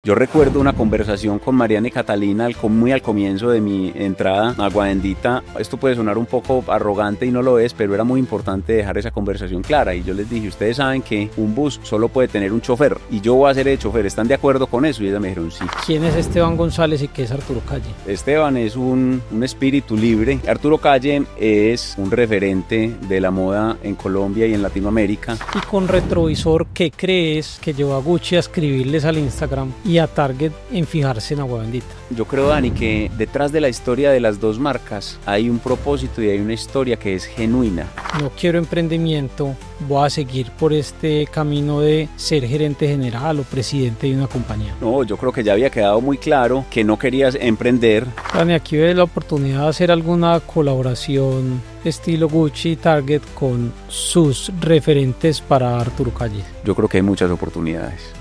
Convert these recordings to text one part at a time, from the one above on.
Yo recuerdo una conversación con Mariana y Catalina muy al comienzo de mi entrada a Agua Bendita. Esto puede sonar un poco arrogante y no lo es, pero era muy importante dejar esa conversación clara. Y yo les dije, ustedes saben que un bus solo puede tener un chofer y yo voy a ser el chofer. ¿Están de acuerdo con eso? Y ellas me dijeron sí. ¿Quién es Esteban González y qué es Arturo Calle? Esteban es un espíritu libre. Arturo Calle es un referente de la moda en Colombia y en Latinoamérica. Y con retrovisor, ¿qué crees que llevó a Gucci a escribirles al Instagram y a Target en fijarse en Agua Bendita? Yo creo, Dani, que detrás de la historia de las dos marcas hay un propósito y hay una historia que es genuina. No quiero emprendimiento, voy a seguir por este camino de ser gerente general o presidente de una compañía. No, yo creo que ya había quedado muy claro que no querías emprender. Dani, aquí ves la oportunidad de hacer alguna colaboración estilo Gucci Target con sus referentes para Arturo Calle. Yo creo que hay muchas oportunidades.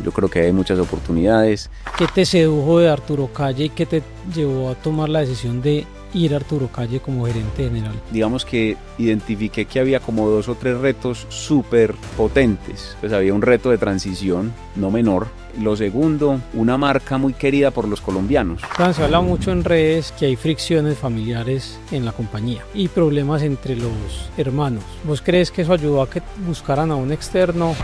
¿Qué te sedujo de Arturo Calle y qué te llevó a tomar la decisión de ir a Arturo Calle como gerente general? Digamos que identifiqué que había como 2 o 3 retos súper potentes. Pues había un reto de transición, no menor. Lo segundo, una marca muy querida por los colombianos. Se habla mucho en redes que hay fricciones familiares en la compañía y problemas entre los hermanos. ¿Vos crees que eso ayudó a que buscaran a un externo?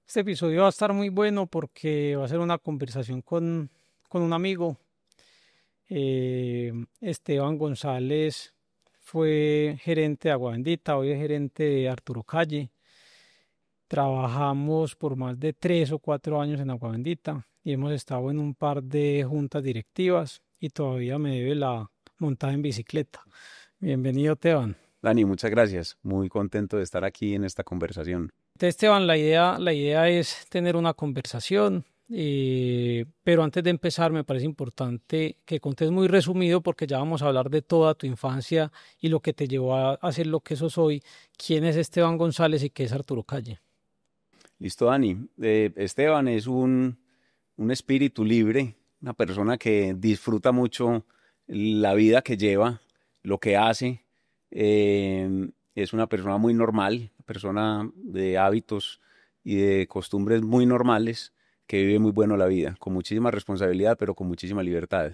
Este episodio va a estar muy bueno porque va a ser una conversación con un amigo. Esteban González fue gerente de Agua Bendita, hoy es gerente de Arturo Calle. Trabajamos por más de 3 o 4 años en Agua Bendita y hemos estado en un par de juntas directivas y todavía me debe la montada en bicicleta. Bienvenido, Esteban. Dani, muchas gracias. Muy contento de estar aquí en esta conversación. Entonces, Esteban, la idea es tener una conversación, pero antes de empezar me parece importante que contes muy resumido porque ya vamos a hablar de toda tu infancia y lo que te llevó a hacer lo que sos hoy. ¿Quién es Esteban González y qué es Arturo Calle? Listo, Dani. Esteban es un espíritu libre, una persona que disfruta mucho la vida que lleva, lo que hace. Es una persona muy normal, persona de hábitos y de costumbres muy normales, que vive muy bueno la vida, con muchísima responsabilidad, pero con muchísima libertad.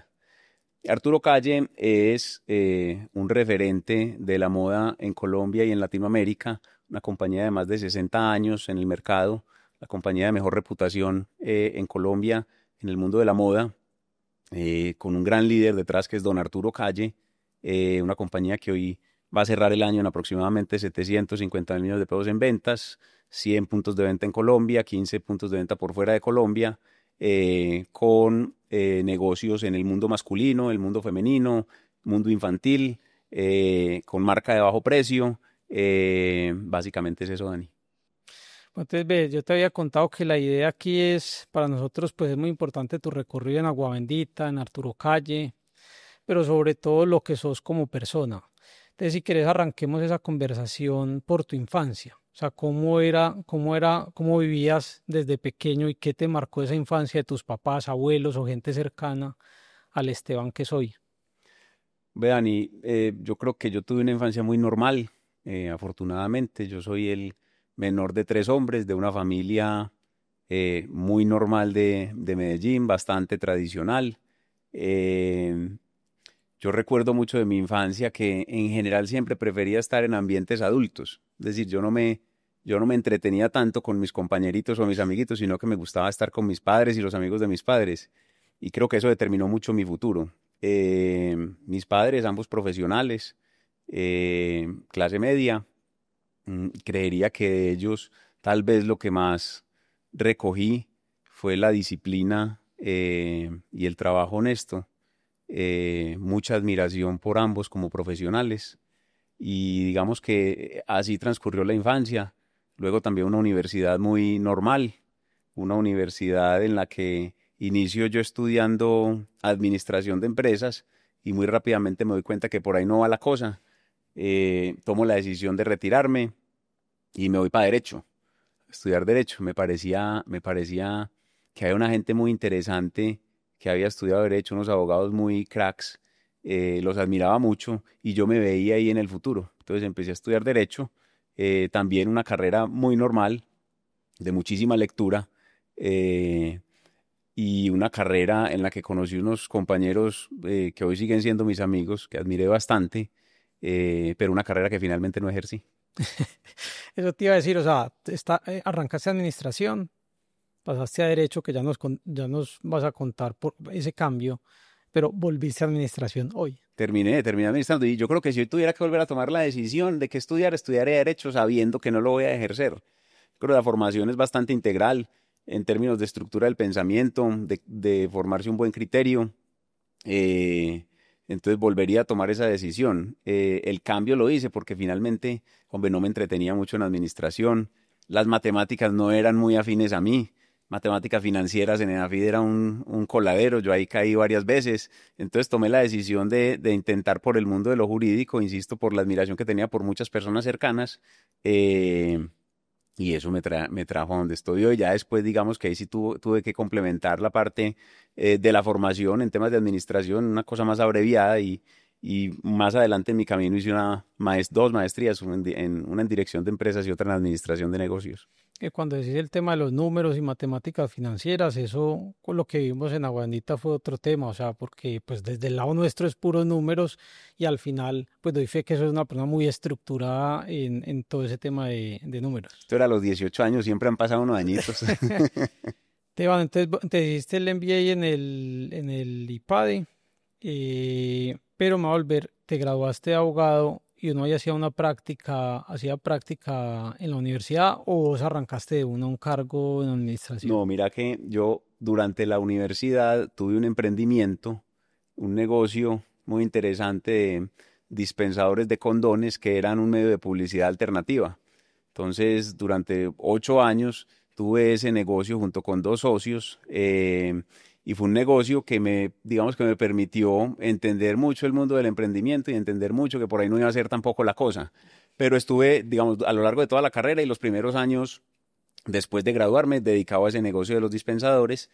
Arturo Calle es un referente de la moda en Colombia y en Latinoamérica, una compañía de más de 60 años en el mercado, la compañía de mejor reputación en Colombia, en el mundo de la moda, con un gran líder detrás que es don Arturo Calle, una compañía que hoy va a cerrar el año en aproximadamente 750 millones de pesos en ventas, 100 puntos de venta en Colombia, 15 puntos de venta por fuera de Colombia, con negocios en el mundo masculino, el mundo femenino, mundo infantil, con marca de bajo precio. Básicamente es eso, Dani. Entonces, ve, yo te había contado que la idea aquí es, para nosotros, pues es muy importante tu recorrido en Agua Bendita, en Arturo Calle, pero sobre todo lo que sos como persona. Entonces, si querés, arranquemos esa conversación por tu infancia. O sea, cómo vivías desde pequeño y qué te marcó esa infancia de tus papás, abuelos o gente cercana al Esteban que soy. Ve, Dani, yo creo que yo tuve una infancia muy normal, afortunadamente. Yo soy el menor de 3 hombres de una familia muy normal de Medellín, bastante tradicional. Eh, yo recuerdo mucho de mi infancia que en general siempre prefería estar en ambientes adultos. Es decir, yo no me entretenía tanto con mis compañeritos o mis amiguitos, sino que me gustaba estar con mis padres y los amigos de mis padres. Y creo que eso determinó mucho mi futuro. Mis padres, ambos profesionales, clase media, creería que de ellos tal vez lo que más recogí fue la disciplina y el trabajo honesto. Mucha admiración por ambos como profesionales y digamos que así transcurrió la infancia. Luego también una universidad muy normal, una universidad en la que inicio yo estudiando administración de empresas y muy rápidamente me doy cuenta que por ahí no va la cosa. Tomo la decisión de retirarme y me voy para derecho, estudiar derecho. Me parecía que había una gente muy interesante que había estudiado derecho, unos abogados muy cracks, los admiraba mucho y yo me veía ahí en el futuro. Entonces empecé a estudiar derecho, también una carrera muy normal, de muchísima lectura, eh, y una carrera en la que conocí unos compañeros que hoy siguen siendo mis amigos, que admiré bastante, pero una carrera que finalmente no ejercí. Eso te iba a decir, o sea, arrancaste administración, pasaste a derecho, que ya nos vas a contar por ese cambio, pero volviste a administración hoy. Terminé administrando y yo creo que si hoy tuviera que volver a tomar la decisión de qué estudiar, estudiaré derecho sabiendo que no lo voy a ejercer. Creo que la formación es bastante integral en términos de estructura del pensamiento, de formarse un buen criterio. eh, entonces volvería a tomar esa decisión. El cambio lo hice porque finalmente, hombre, no me entretenía mucho en administración. Las matemáticas no eran muy afines a mí. Matemáticas financieras en ENAFID era un coladero, yo ahí caí varias veces. Entonces tomé la decisión de intentar por el mundo de lo jurídico, insisto, por la admiración que tenía por muchas personas cercanas. eh, y eso me trajo a donde estoy hoy. Ya después, digamos que ahí sí tuve que complementar la parte de la formación en temas de administración, una cosa más abreviada y más adelante en mi camino hice dos maestrías, una en dirección de empresas y otra en administración de negocios. Que cuando decís el tema de los números y matemáticas financieras, eso con lo que vimos en Aguandita fue otro tema, o sea, porque pues desde el lado nuestro es puros números y al final pues doy fe que eso es una persona muy estructurada en todo ese tema de números. Esto era a los 18 años, siempre han pasado unos añitos. Teban, entonces te hiciste el MBA en el IPADE, pero me va a volver, te graduaste de abogado y uno ahí hacía práctica en la universidad o vos arrancaste de un cargo en administración. No, mira que yo durante la universidad tuve un emprendimiento, un negocio muy interesante de dispensadores de condones que eran un medio de publicidad alternativa. Entonces, durante 8 años tuve ese negocio junto con dos socios y fue un negocio digamos que me permitió entender mucho el mundo del emprendimiento y entender mucho que por ahí no iba a ser tampoco la cosa. Pero estuve, digamos, a lo largo de toda la carrera y los primeros años después de graduarme dedicado a ese negocio de los dispensadores.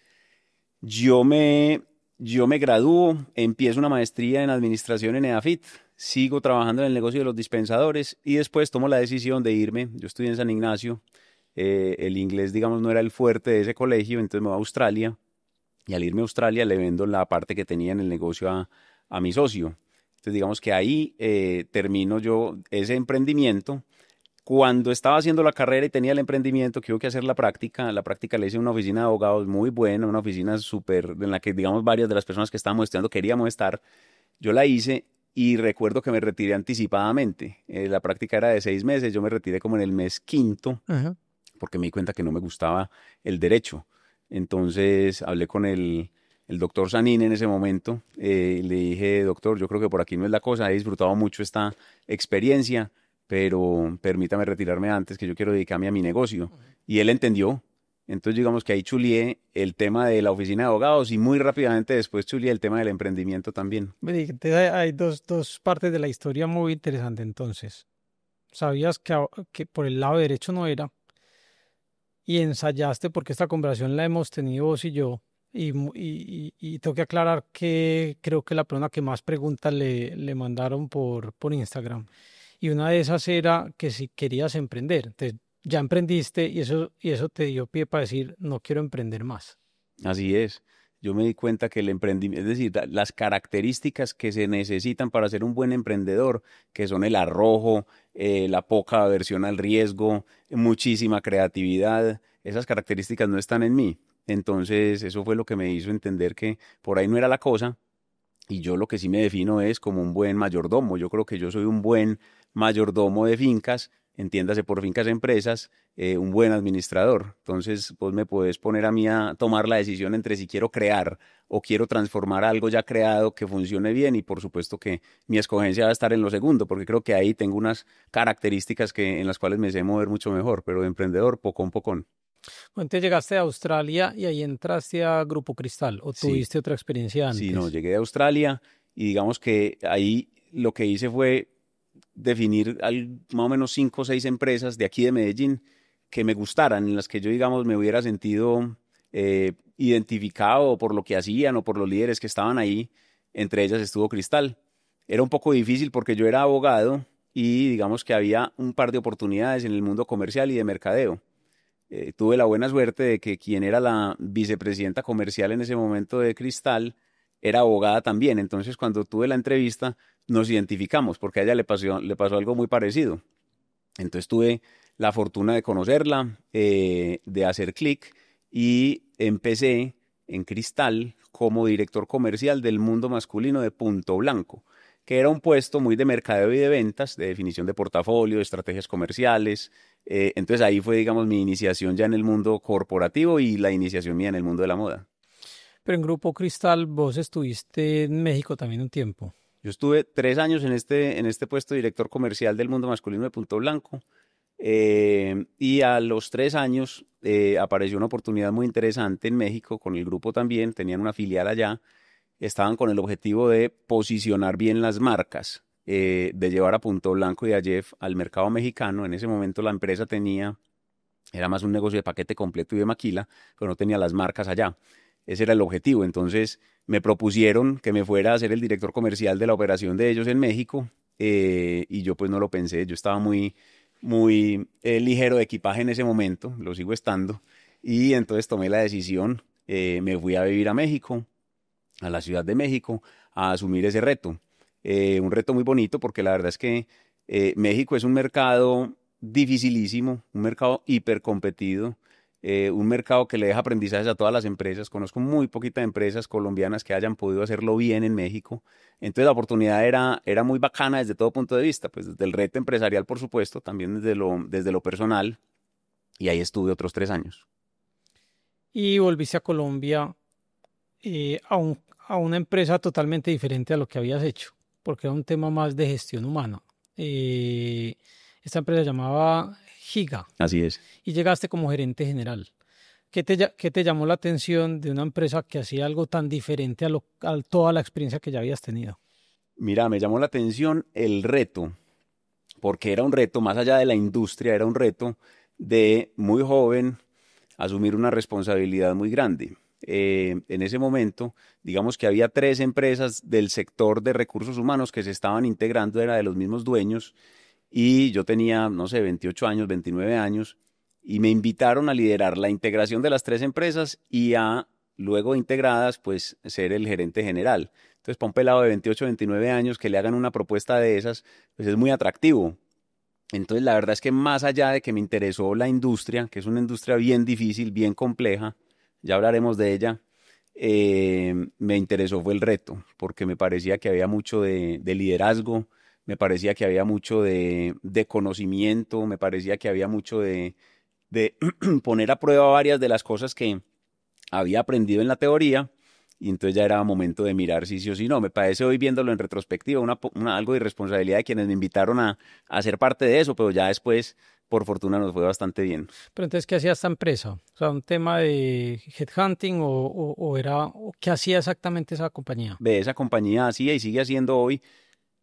Yo me, yo me gradúo, empiezo una maestría en administración en EAFIT, sigo trabajando en el negocio de los dispensadores y después tomo la decisión de irme. Yo estudié en San Ignacio, el inglés, digamos, no era el fuerte de ese colegio, entonces me voy a Australia y al irme a Australia le vendo la parte que tenía en el negocio a mi socio. Entonces, digamos que ahí termino yo ese emprendimiento. Cuando estaba haciendo la carrera y tenía el emprendimiento, que hubo que hacer la práctica la hice en una oficina de abogados muy buena, una oficina súper, en la que, digamos, varias de las personas que estábamos estudiando queríamos estar. Yo la hice y recuerdo que me retiré anticipadamente. La práctica era de 6 meses, yo me retiré como en el mes quinto, Ajá. porque me di cuenta que no me gustaba el derecho. Entonces hablé con el doctor Sanín en ese momento, le dije, doctor, yo creo que por aquí no es la cosa, he disfrutado mucho esta experiencia, pero permítame retirarme antes, que yo quiero dedicarme a mi negocio. Y él entendió. Entonces digamos que ahí chulié el tema de la oficina de abogados y muy rápidamente después chulié el tema del emprendimiento también. Vení, hay dos partes de la historia muy interesantes entonces. Sabías que por el lado derecho no era y ensayaste porque esta conversación la hemos tenido vos y yo y tengo que aclarar que creo que la persona que más preguntas le mandaron por Instagram y una de esas era que si querías emprender. Entonces ya emprendiste y eso te dio pie para decir no quiero emprender más. Así es. Yo me di cuenta que el emprendimiento, es decir, las características que se necesitan para ser un buen emprendedor, que son el arrojo, la poca aversión al riesgo, muchísima creatividad, esas características no están en mí. Entonces, eso fue lo que me hizo entender que por ahí no era la cosa. Y yo lo que sí me defino es como un buen mayordomo. Yo creo que yo soy un buen mayordomo de fincas, entiéndase por fincas empresas, un buen administrador. Entonces, vos me podés poner a mí a tomar la decisión entre si quiero crear o quiero transformar algo ya creado que funcione bien y por supuesto que mi escogencia va a estar en lo segundo, porque creo que ahí tengo unas características en las cuales me sé mover mucho mejor, pero de emprendedor, pocón, pocón. Bueno, entonces llegaste a Australia y ahí entraste a Grupo Cristal o Sí, tuviste otra experiencia sí, no, antes. llegué de Australia y digamos que ahí lo que hice fue definir más o menos 5 o 6 empresas de aquí de Medellín que me gustaran, en las que yo, digamos, me hubiera sentido identificado por lo que hacían o por los líderes que estaban ahí. Entre ellas estuvo Cristal. Era un poco difícil porque yo era abogado y digamos que había un par de oportunidades en el mundo comercial y de mercadeo. tuve la buena suerte de que quien era la vicepresidenta comercial en ese momento de Cristal era abogada también. Entonces, cuando tuve la entrevista, nos identificamos porque a ella le pasó algo muy parecido. Entonces tuve la fortuna de conocerla, de hacer clic y empecé en Cristal como director comercial del mundo masculino de Punto Blanco, que era un puesto muy de mercadeo y de ventas, de definición de portafolio, de estrategias comerciales. Entonces ahí fue, digamos, mi iniciación ya en el mundo corporativo y la iniciación mía en el mundo de la moda. Pero en Grupo Cristal vos estuviste en México también un tiempo. Yo estuve 3 años en este puesto de director comercial del mundo masculino de Punto Blanco. Y a los 3 años apareció una oportunidad muy interesante en México con el grupo también, tenían una filial allá, estaban con el objetivo de posicionar bien las marcas, de llevar a Punto Blanco y a Jeff al mercado mexicano. En ese momento la empresa era más un negocio de paquete completo y de maquila, pero no tenía las marcas allá. Ese era el objetivo. Entonces me propusieron que me fuera a ser el director comercial de la operación de ellos en México, y yo pues no lo pensé. Yo estaba muy ligero de equipaje en ese momento, lo sigo estando, y entonces tomé la decisión, me fui a vivir a México, a la Ciudad de México, a asumir ese reto. Un reto muy bonito porque la verdad es que México es un mercado dificilísimo, un mercado hipercompetido, un mercado que le deja aprendizajes a todas las empresas. Conozco muy poquitas empresas colombianas que hayan podido hacerlo bien en México. Entonces la oportunidad era muy bacana desde todo punto de vista, pues desde el reto empresarial, por supuesto, también desde lo personal, y ahí estuve otros 3 años. Y volviste a Colombia a una empresa totalmente diferente a lo que habías hecho, porque era un tema más de gestión humana. Esta empresa se llamaba Giga Así es. y llegaste como gerente general. ¿Qué te llamó la atención de una empresa que hacía algo tan diferente a toda la experiencia que ya habías tenido? Mira, me llamó la atención el reto, porque era un reto, más allá de la industria, era un reto de muy joven asumir una responsabilidad muy grande. En ese momento, digamos que había 3 empresas del sector de recursos humanos que se estaban integrando, era de los mismos dueños, y yo tenía, no sé, 28 años, 29 años, y me invitaron a liderar la integración de las 3 empresas y a, luego integradas, pues ser el gerente general. Entonces, para un pelado de 28, 29 años que le hagan una propuesta de esas, pues es muy atractivo. Entonces, la verdad es que más allá de que me interesó la industria, que es una industria bien difícil, bien compleja, ya hablaremos de ella, me interesó fue el reto, porque me parecía que había mucho de liderazgo, me parecía que había mucho de conocimiento, me parecía que había mucho de poner a prueba varias de las cosas que había aprendido en la teoría, y entonces ya era momento de mirar si sí o si no. Me parece hoy viéndolo en retrospectiva algo de irresponsabilidad de quienes me invitaron a ser parte de eso, pero ya después, por fortuna, nos fue bastante bien. Pero entonces, ¿qué hacía esta empresa? O sea, ¿un tema de headhunting o qué hacía exactamente esa compañía? De esa compañía hacía y sigue haciendo hoy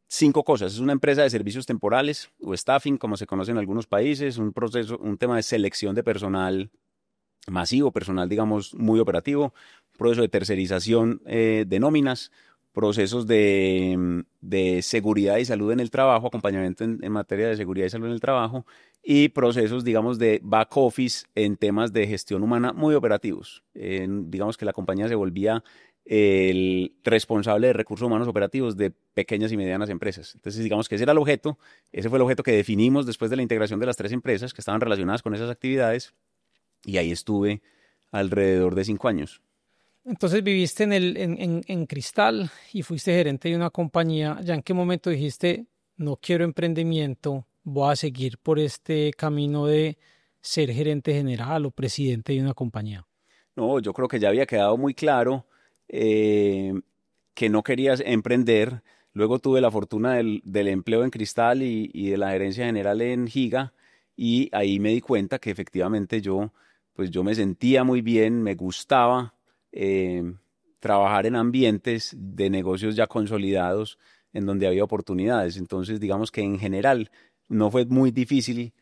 5 cosas. Es una empresa de servicios temporales o staffing, como se conoce en algunos países, un tema de selección de personal masivo, personal, digamos, muy operativo, proceso de tercerización de nóminas, procesos de seguridad y salud en el trabajo, acompañamiento en materia de seguridad y salud en el trabajo, y procesos, digamos, de back office en temas de gestión humana muy operativos. Digamos que la compañía se volvía el responsable de recursos humanos operativos de pequeñas y medianas empresas. Entonces, digamos que ese era el objeto, ese fue el objeto que definimos después de la integración de las 3 empresas que estaban relacionadas con esas actividades, y ahí estuve alrededor de 5 años. Entonces viviste en Cristal y fuiste gerente de una compañía. ¿Ya en qué momento dijiste, no quiero emprendimiento, voy a seguir por este camino de ser gerente general o presidente de una compañía? No, yo creo que ya había quedado muy claro eh, que no querías emprender. Luego tuve la fortuna del empleo en Cristal y de la gerencia general en Giga, y ahí me di cuenta que efectivamente pues yo me sentía muy bien, me gustaba eh, trabajar en ambientes de negocios ya consolidados en donde había oportunidades. Entonces, digamos que en general no fue muy difícil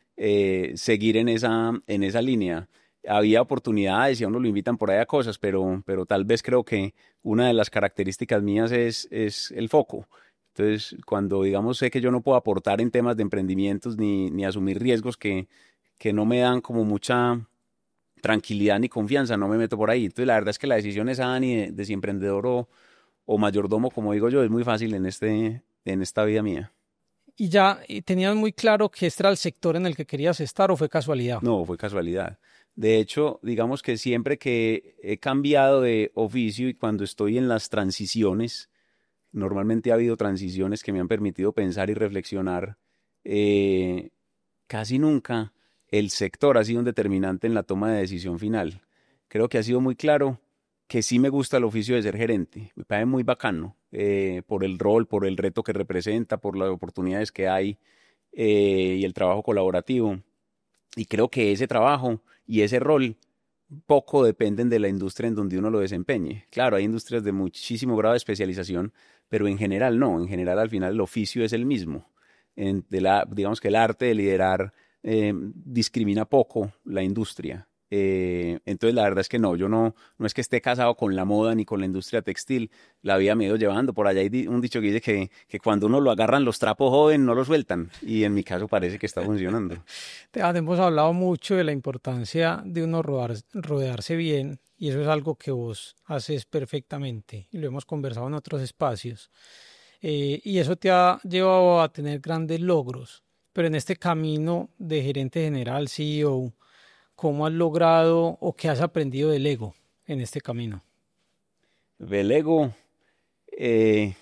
seguir en esa línea. Había oportunidades y a uno lo invitan por ahí a cosas, pero tal vez creo que una de las características mías es el foco. Entonces, cuando digamos sé que yo no puedo aportar en temas de emprendimientos ni asumir riesgos que no me dan como tranquilidad ni confianza, no me meto por ahí. Entonces la verdad es que la decisión esa, Dani, de si emprendedor o mayordomo, como digo yo, es muy fácil en esta vida mía. ¿Y ya tenías muy claro que este era el sector en el que querías estar o fue casualidad? No, fue casualidad. De hecho, digamos que siempre que he cambiado de oficio y cuando estoy en las transiciones, normalmente ha habido transiciones que me han permitido pensar y reflexionar. eh, Casi nunca el sector ha sido un determinante en la toma de decisión final. Creo que ha sido muy claro que sí me gusta el oficio de ser gerente. Me parece muy bacano por el rol, por el reto que representa, por las oportunidades que hay y el trabajo colaborativo. Y creo que ese trabajo y ese rol poco dependen de la industria en donde uno lo desempeñe. Claro, hay industrias de muchísimo grado de especialización, pero en general no. En general, al final, el oficio es el mismo. Digamos que el arte de liderar discrimina poco la industria. Entonces, la verdad es que no, yo no es que esté casado con la moda ni con la industria textil, la vida me ha ido llevando. Por allá hay un dicho que dice que cuando uno lo agarran los trapos joven, no lo sueltan. Y en mi caso parece que está funcionando. Hemos hablado mucho de la importancia de uno rodearse bien y eso es algo que vos haces perfectamente y lo hemos conversado en otros espacios. Y eso te ha llevado a tener grandes logros, pero en este camino de gerente general, CEO, ¿cómo has logrado o qué has aprendido del ego en este camino? El ego eh,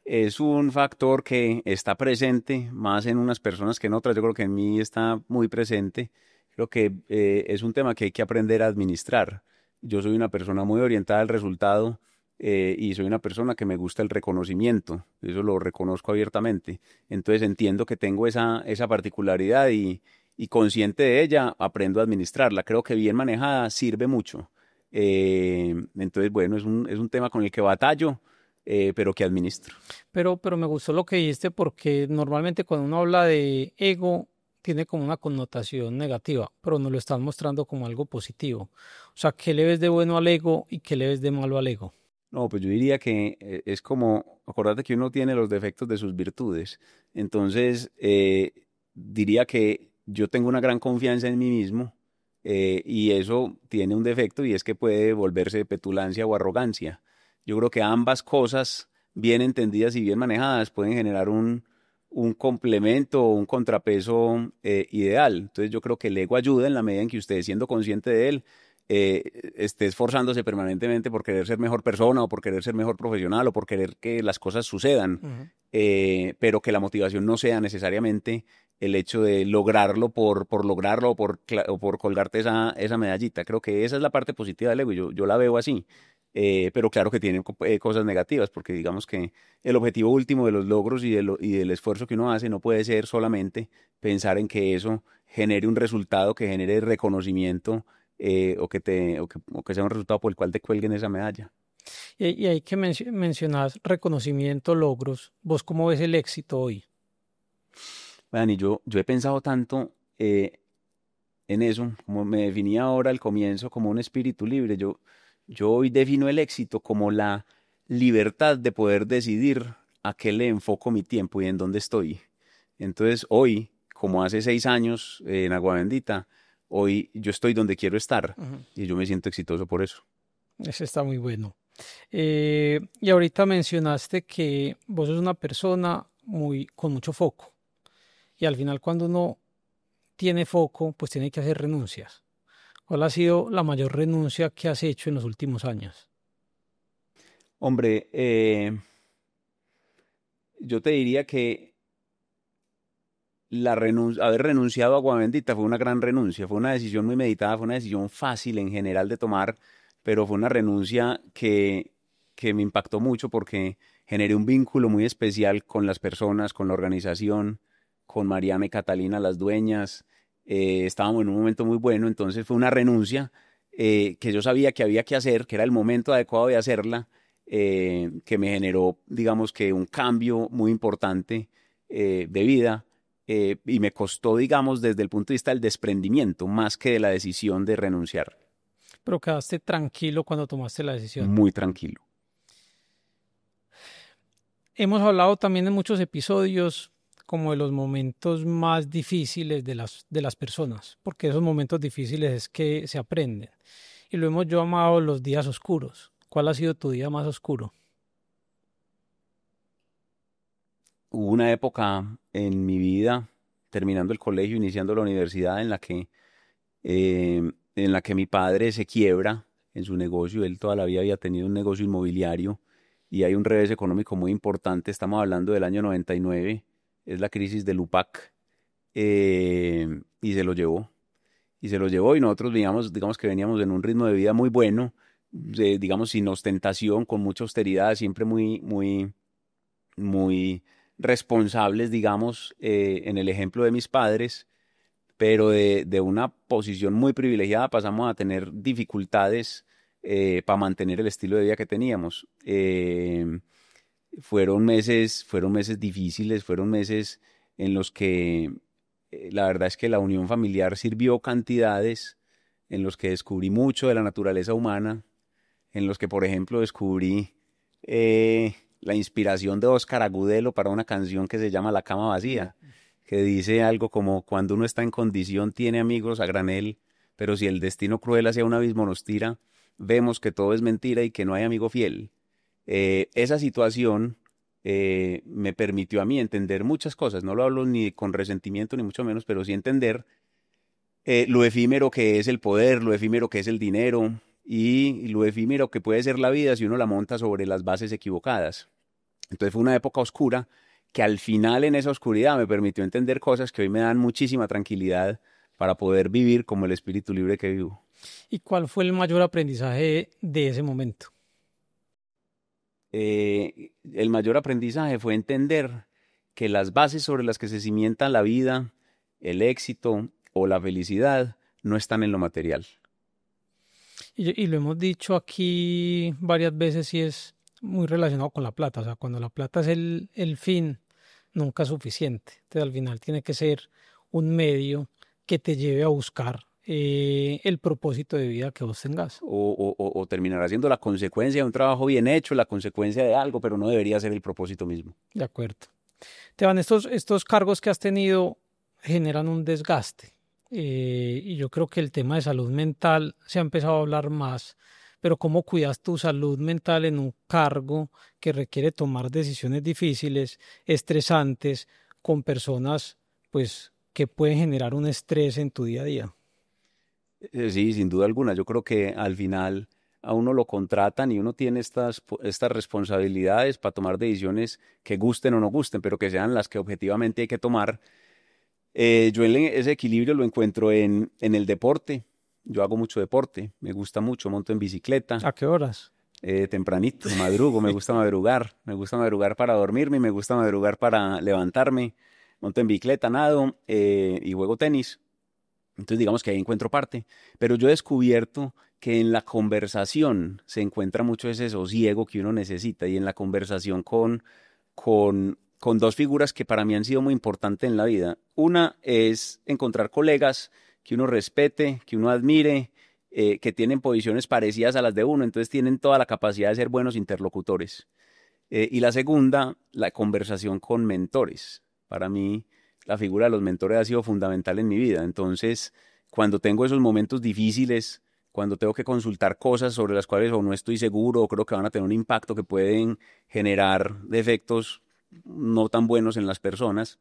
es un factor que está presente más en unas personas que en otras. Yo creo que en mí está muy presente. Creo que es un tema que hay que aprender a administrar. Yo soy una persona muy orientada al resultado y soy una persona que me gusta el reconocimiento. Eso lo reconozco abiertamente. Entonces entiendo que tengo esa particularidad y consciente de ella, aprendo a administrarla. Creo que bien manejada sirve mucho. Entonces, bueno, es un tema con el que batallo pero que administro. Pero me gustó lo que dijiste porque normalmente cuando uno habla de ego tiene como una connotación negativa, pero nos lo están mostrando como algo positivo. O sea, ¿qué le ves de bueno al ego y qué le ves de malo al ego? No, pues yo diría que es como, acordate que uno tiene los defectos de sus virtudes. Entonces, diría que yo tengo una gran confianza en mí mismo y eso tiene un defecto y es que puede volverse petulancia o arrogancia. Yo creo que ambas cosas, bien entendidas y bien manejadas, pueden generar un complemento o un contrapeso ideal. Entonces, yo creo que el ego ayuda en la medida en que usted, siendo consciente de él, esté esforzándose permanentemente por querer ser mejor persona o por querer ser mejor profesional o por querer que las cosas sucedan, Ujú. pero que la motivación no sea necesariamente el hecho de lograrlo por lograrlo o por colgarte esa medallita. Creo que esa es la parte positiva del ego, yo la veo así. Pero claro que tiene cosas negativas, porque digamos que el objetivo último de los logros y del esfuerzo que uno hace no puede ser solamente pensar en que eso genere un resultado, que genere reconocimiento o que sea un resultado por el cual te cuelguen esa medalla. Y hay que mencionar reconocimiento, logros. ¿Vos cómo ves el éxito hoy? Bueno, y yo he pensado tanto en eso, como me definía ahora al comienzo, como un espíritu libre. Yo hoy defino el éxito como la libertad de poder decidir a qué le enfoco mi tiempo y en dónde estoy. Entonces, hoy, como hace 6 años en Agua Bendita, hoy yo estoy donde quiero estar Ujú. y yo me siento exitoso por eso. Ese está muy bueno. Y ahorita mencionaste que vos sos una persona con mucho foco. Y al final cuando uno tiene foco, pues tiene que hacer renuncias. ¿Cuál ha sido la mayor renuncia que has hecho en los últimos años? Hombre, yo te diría que haber renunciado a Agua Bendita fue una gran renuncia, fue una decisión muy meditada, fue una decisión fácil en general de tomar, pero fue una renuncia que me impactó mucho porque generé un vínculo muy especial con las personas, con la organización, con Mariana y Catalina, las dueñas. Estábamos en un momento muy bueno, entonces fue una renuncia que yo sabía que había que hacer, que era el momento adecuado de hacerla, que me generó, digamos que un cambio muy importante de vida y me costó, digamos, desde el punto de vista del desprendimiento, más que de la decisión de renunciar. Pero quedaste tranquilo cuando tomaste la decisión. Muy tranquilo. Hemos hablado también en muchos episodios como de los momentos más difíciles de las personas, porque esos momentos difíciles es que se aprenden. Y lo hemos llamado los días oscuros. ¿Cuál ha sido tu día más oscuro? Hubo una época en mi vida, terminando el colegio, iniciando la universidad, en la que mi padre se quiebra en su negocio. Él toda la vida había tenido un negocio inmobiliario y hay un revés económico muy importante. Estamos hablando del año 99, es la crisis del UPAC, y se lo llevó. Y se lo llevó y nosotros digamos que veníamos en un ritmo de vida muy bueno, digamos sin ostentación, con mucha austeridad, siempre muy responsables, digamos, en el ejemplo de mis padres, pero de una posición muy privilegiada pasamos a tener dificultades para mantener el estilo de vida que teníamos. Fueron meses difíciles, fueron meses en los que la verdad es que la unión familiar sirvió cantidades, en los que descubrí mucho de la naturaleza humana, en los que, por ejemplo, descubrí la inspiración de Óscar Agudelo para una canción que se llama La cama vacía, que dice algo como: cuando uno está en condición tiene amigos a granel, pero si el destino cruel hacia un abismo nos tira, vemos que todo es mentira y que no hay amigo fiel. Esa situación me permitió a mí entender muchas cosas. No lo hablo ni con resentimiento ni mucho menos, pero sí entender lo efímero que es el poder, lo efímero que es el dinero y lo efímero que puede ser la vida si uno la monta sobre las bases equivocadas. Entonces fue una época oscura que al final, en esa oscuridad, me permitió entender cosas que hoy me dan muchísima tranquilidad para poder vivir como el espíritu libre que vivo. ¿Y cuál fue el mayor aprendizaje de ese momento? El mayor aprendizaje fue entender que las bases sobre las que se cimienta la vida, el éxito o la felicidad no están en lo material. Y lo hemos dicho aquí varias veces y es muy relacionado con la plata. O sea, cuando la plata es el fin, nunca es suficiente. Entonces, al final tiene que ser un medio que te lleve a buscar el propósito de vida que vos tengas. O terminará siendo la consecuencia de un trabajo bien hecho, la consecuencia de algo, pero no debería ser el propósito mismo. De acuerdo. Teban, estos cargos que has tenido generan un desgaste. Y yo creo que el tema de salud mental se ha empezado a hablar más, pero ¿cómo cuidas tu salud mental en un cargo que requiere tomar decisiones difíciles, estresantes, con personas pues que pueden generar un estrés en tu día a día? Sí, sin duda alguna. Yo creo que al final a uno lo contratan y uno tiene estas responsabilidades para tomar decisiones que gusten o no gusten, pero que sean las que objetivamente hay que tomar. Yo ese equilibrio lo encuentro en el deporte. Yo hago mucho deporte, me gusta mucho, monto en bicicleta, ¿A qué horas? tempranito, madrugo, me gusta madrugar para dormirme, me gusta madrugar para levantarme, monto en bicicleta, nado y juego tenis. Entonces digamos que ahí encuentro parte, pero yo he descubierto que en la conversación se encuentra mucho ese sosiego que uno necesita y en la conversación con dos figuras que para mí han sido muy importantes en la vida. Una es encontrar colegas que uno respete, que uno admire, que tienen posiciones parecidas a las de uno, entonces tienen toda la capacidad de ser buenos interlocutores. Y la segunda, la conversación con mentores. Para mí, la figura de los mentores ha sido fundamental en mi vida. Entonces, cuando tengo esos momentos difíciles, cuando tengo que consultar cosas sobre las cuales o no estoy seguro o creo que van a tener un impacto que pueden generar efectos no tan buenos en las personas,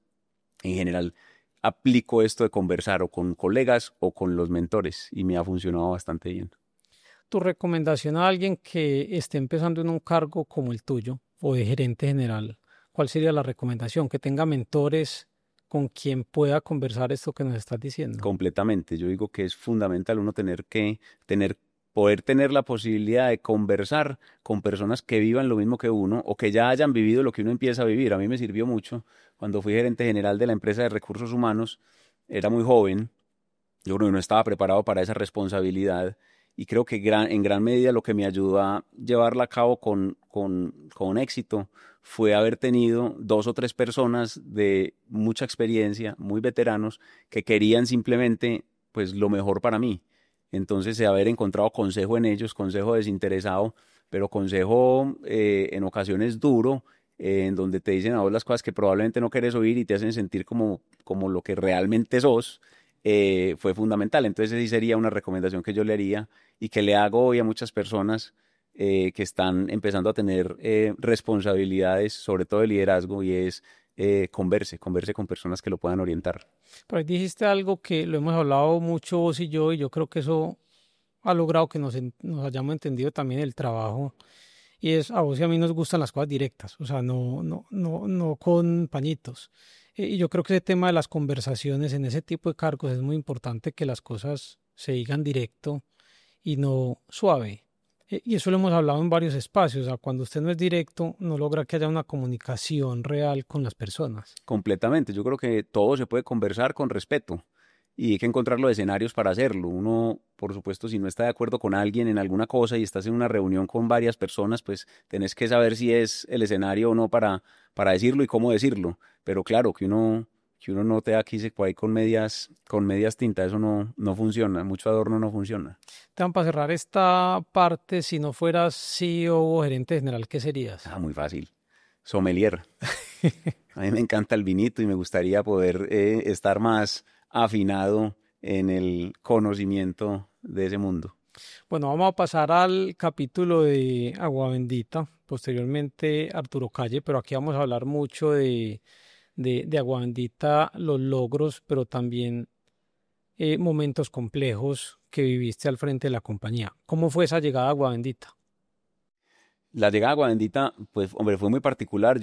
en general aplico esto de conversar o con colegas o con los mentores y me ha funcionado bastante bien. Tu recomendación a alguien que esté empezando en un cargo como el tuyo o de gerente general, ¿cuál sería la recomendación? Que tenga mentores con quien pueda conversar esto que nos estás diciendo. Completamente. Yo digo que es fundamental uno poder tener la posibilidad de conversar con personas que vivan lo mismo que uno o que ya hayan vivido lo que uno empieza a vivir. A mí me sirvió mucho cuando fui gerente general de la empresa de recursos humanos. Era muy joven, yo creo que no estaba preparado para esa responsabilidad y creo que en gran medida lo que me ayudó a llevarla a cabo con éxito fue haber tenido dos o tres personas de mucha experiencia, muy veteranos, que querían simplemente pues lo mejor para mí. Entonces, haber encontrado consejo en ellos, consejo desinteresado, pero consejo en ocasiones duro, en donde te dicen a vos las cosas que probablemente no querés oír y te hacen sentir como lo que realmente sos, fue fundamental. Entonces, esa sí sería una recomendación que yo le haría y que le hago hoy a muchas personas que están empezando a tener responsabilidades, sobre todo de liderazgo, y es converse con personas que lo puedan orientar. Por ahí dijiste algo que lo hemos hablado mucho vos y yo creo que eso ha logrado que nos hayamos entendido también el trabajo. Y es, a vos y a mí nos gustan las cosas directas, o sea, no con pañitos. Y yo creo que ese tema de las conversaciones en ese tipo de cargos es muy importante que las cosas se digan directo y no suave. Y eso lo hemos hablado en varios espacios, o sea, cuando usted no es directo, no logra que haya una comunicación real con las personas. Completamente. Yo creo que todo se puede conversar con respeto y hay que encontrar los escenarios para hacerlo. Uno, por supuesto, si no está de acuerdo con alguien en alguna cosa y estás en una reunión con varias personas, pues tenés que saber si es el escenario o no para decirlo y cómo decirlo. Pero claro, que uno no te da aquí por ahí con medias tintas, eso no funciona. Mucho adorno no funciona. Te para cerrar esta parte, si no fueras CEO o gerente general, ¿qué serías? Ah, muy fácil. Sommelier. A mí me encanta el vinito y me gustaría poder estar más afinado en el conocimiento de ese mundo. Bueno, vamos a pasar al capítulo de Agua Bendita, posteriormente Arturo Calle, pero aquí vamos a hablar mucho de Agua Bendita, los logros, pero también momentos complejos que viviste al frente de la compañía. ¿Cómo fue esa llegada a Agua Bendita? La llegada a Agua Bendita, pues, hombre, fue muy particular.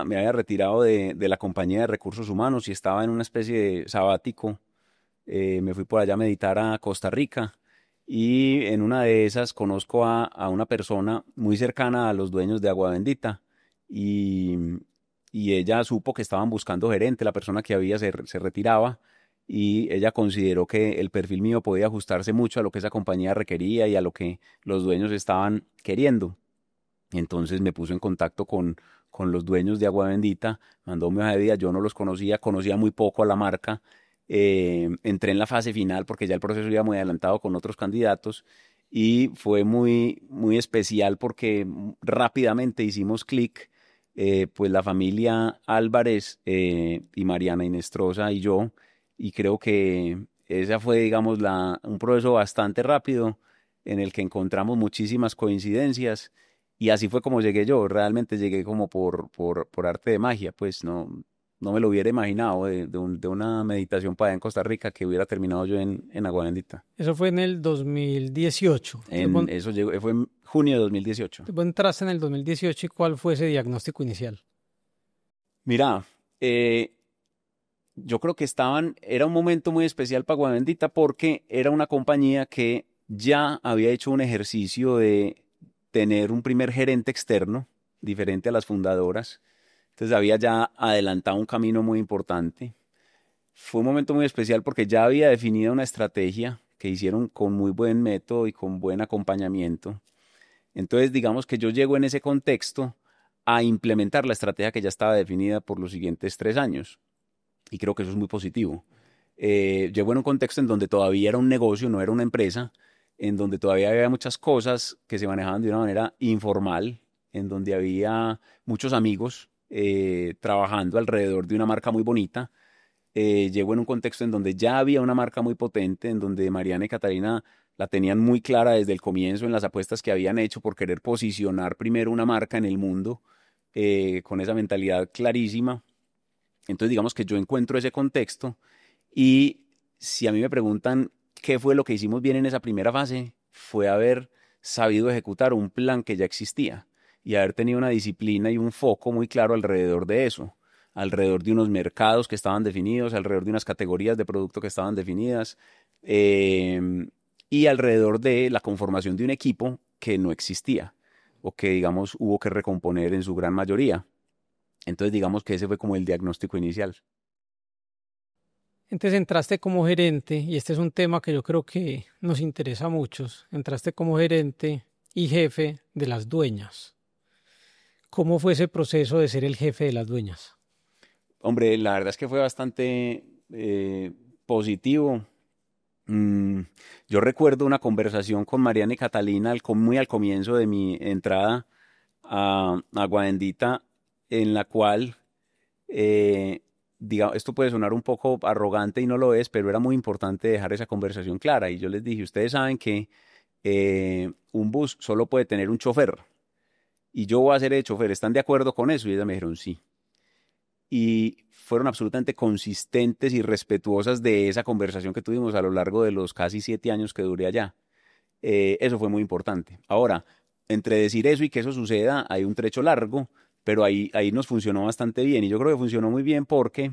Me había retirado de la compañía de recursos humanos y estaba en una especie de sabático. Me fui por allá a meditar a Costa Rica y en una de esas conozco a una persona muy cercana a los dueños de Agua Bendita y, y ella supo que estaban buscando gerente, la persona que había se retiraba y ella consideró que el perfil mío podía ajustarse mucho a lo que esa compañía requería y a lo que los dueños estaban queriendo. Entonces me puso en contacto con los dueños de Agua Bendita, mandó mi hoja de vida, yo no los conocía muy poco a la marca, entré en la fase final porque ya el proceso iba muy adelantado con otros candidatos y fue muy, muy especial porque rápidamente hicimos clic, pues la familia Álvarez y Mariana Inestrosa y yo, y creo que esa fue, digamos, un proceso bastante rápido en el que encontramos muchísimas coincidencias y así fue como llegué yo, realmente llegué como por arte de magia, pues no me lo hubiera imaginado de una meditación para allá en Costa Rica que hubiera terminado yo en Agua Bendita. Eso fue en el 2018. Eso llegó, fue en junio de 2018. Vos entraste en el 2018 y ¿cuál fue ese diagnóstico inicial? Mira, eh, yo creo que era un momento muy especial para Agua Bendita porque era una compañía que ya había hecho un ejercicio de tener un primer gerente externo, diferente a las fundadoras. Entonces había ya adelantado un camino muy importante. Fue un momento muy especial porque ya había definido una estrategia que hicieron con muy buen método y con buen acompañamiento. Entonces, digamos que yo llego en ese contexto a implementar la estrategia que ya estaba definida por los siguientes 3 años. Y creo que eso es muy positivo. Llego en un contexto en donde todavía era un negocio, no era una empresa, en donde todavía había muchas cosas que se manejaban de una manera informal, en donde había muchos amigos trabajando alrededor de una marca muy bonita. Llego en un contexto en donde ya había una marca muy potente, en donde Mariana y Catalina la tenían muy clara desde el comienzo en las apuestas que habían hecho por querer posicionar primero una marca en el mundo, con esa mentalidad clarísima. Entonces, digamos que yo encuentro ese contexto y si a mí me preguntan qué fue lo que hicimos bien en esa primera fase, fue haber sabido ejecutar un plan que ya existía y haber tenido una disciplina y un foco muy claro alrededor de eso, alrededor de unos mercados que estaban definidos, alrededor de unas categorías de producto que estaban definidas, eh, y alrededor de la conformación de un equipo que no existía o que, digamos, hubo que recomponer en su gran mayoría. Entonces, digamos que ese fue como el diagnóstico inicial. Entonces entraste como gerente, y este es un tema que yo creo que nos interesa a muchos. Entraste como gerente y jefe de las dueñas. ¿Cómo fue ese proceso de ser el jefe de las dueñas? Hombre, la verdad es que fue bastante positivo. Mm, yo recuerdo una conversación con Mariana y Catalina muy al comienzo de mi entrada a Agua Bendita, en la cual, esto puede sonar un poco arrogante y no lo es, pero era muy importante dejar esa conversación clara. Y yo les dije, ustedes saben que un bus solo puede tener un chofer y yo voy a ser el chofer. ¿Están de acuerdo con eso? Y ellas me dijeron sí. Y fueron absolutamente consistentes y respetuosas de esa conversación que tuvimos a lo largo de los casi 7 años que duré allá. Eso fue muy importante. Ahora, entre decir eso y que eso suceda, hay un trecho largo, pero ahí nos funcionó bastante bien. Y yo creo que funcionó muy bien porque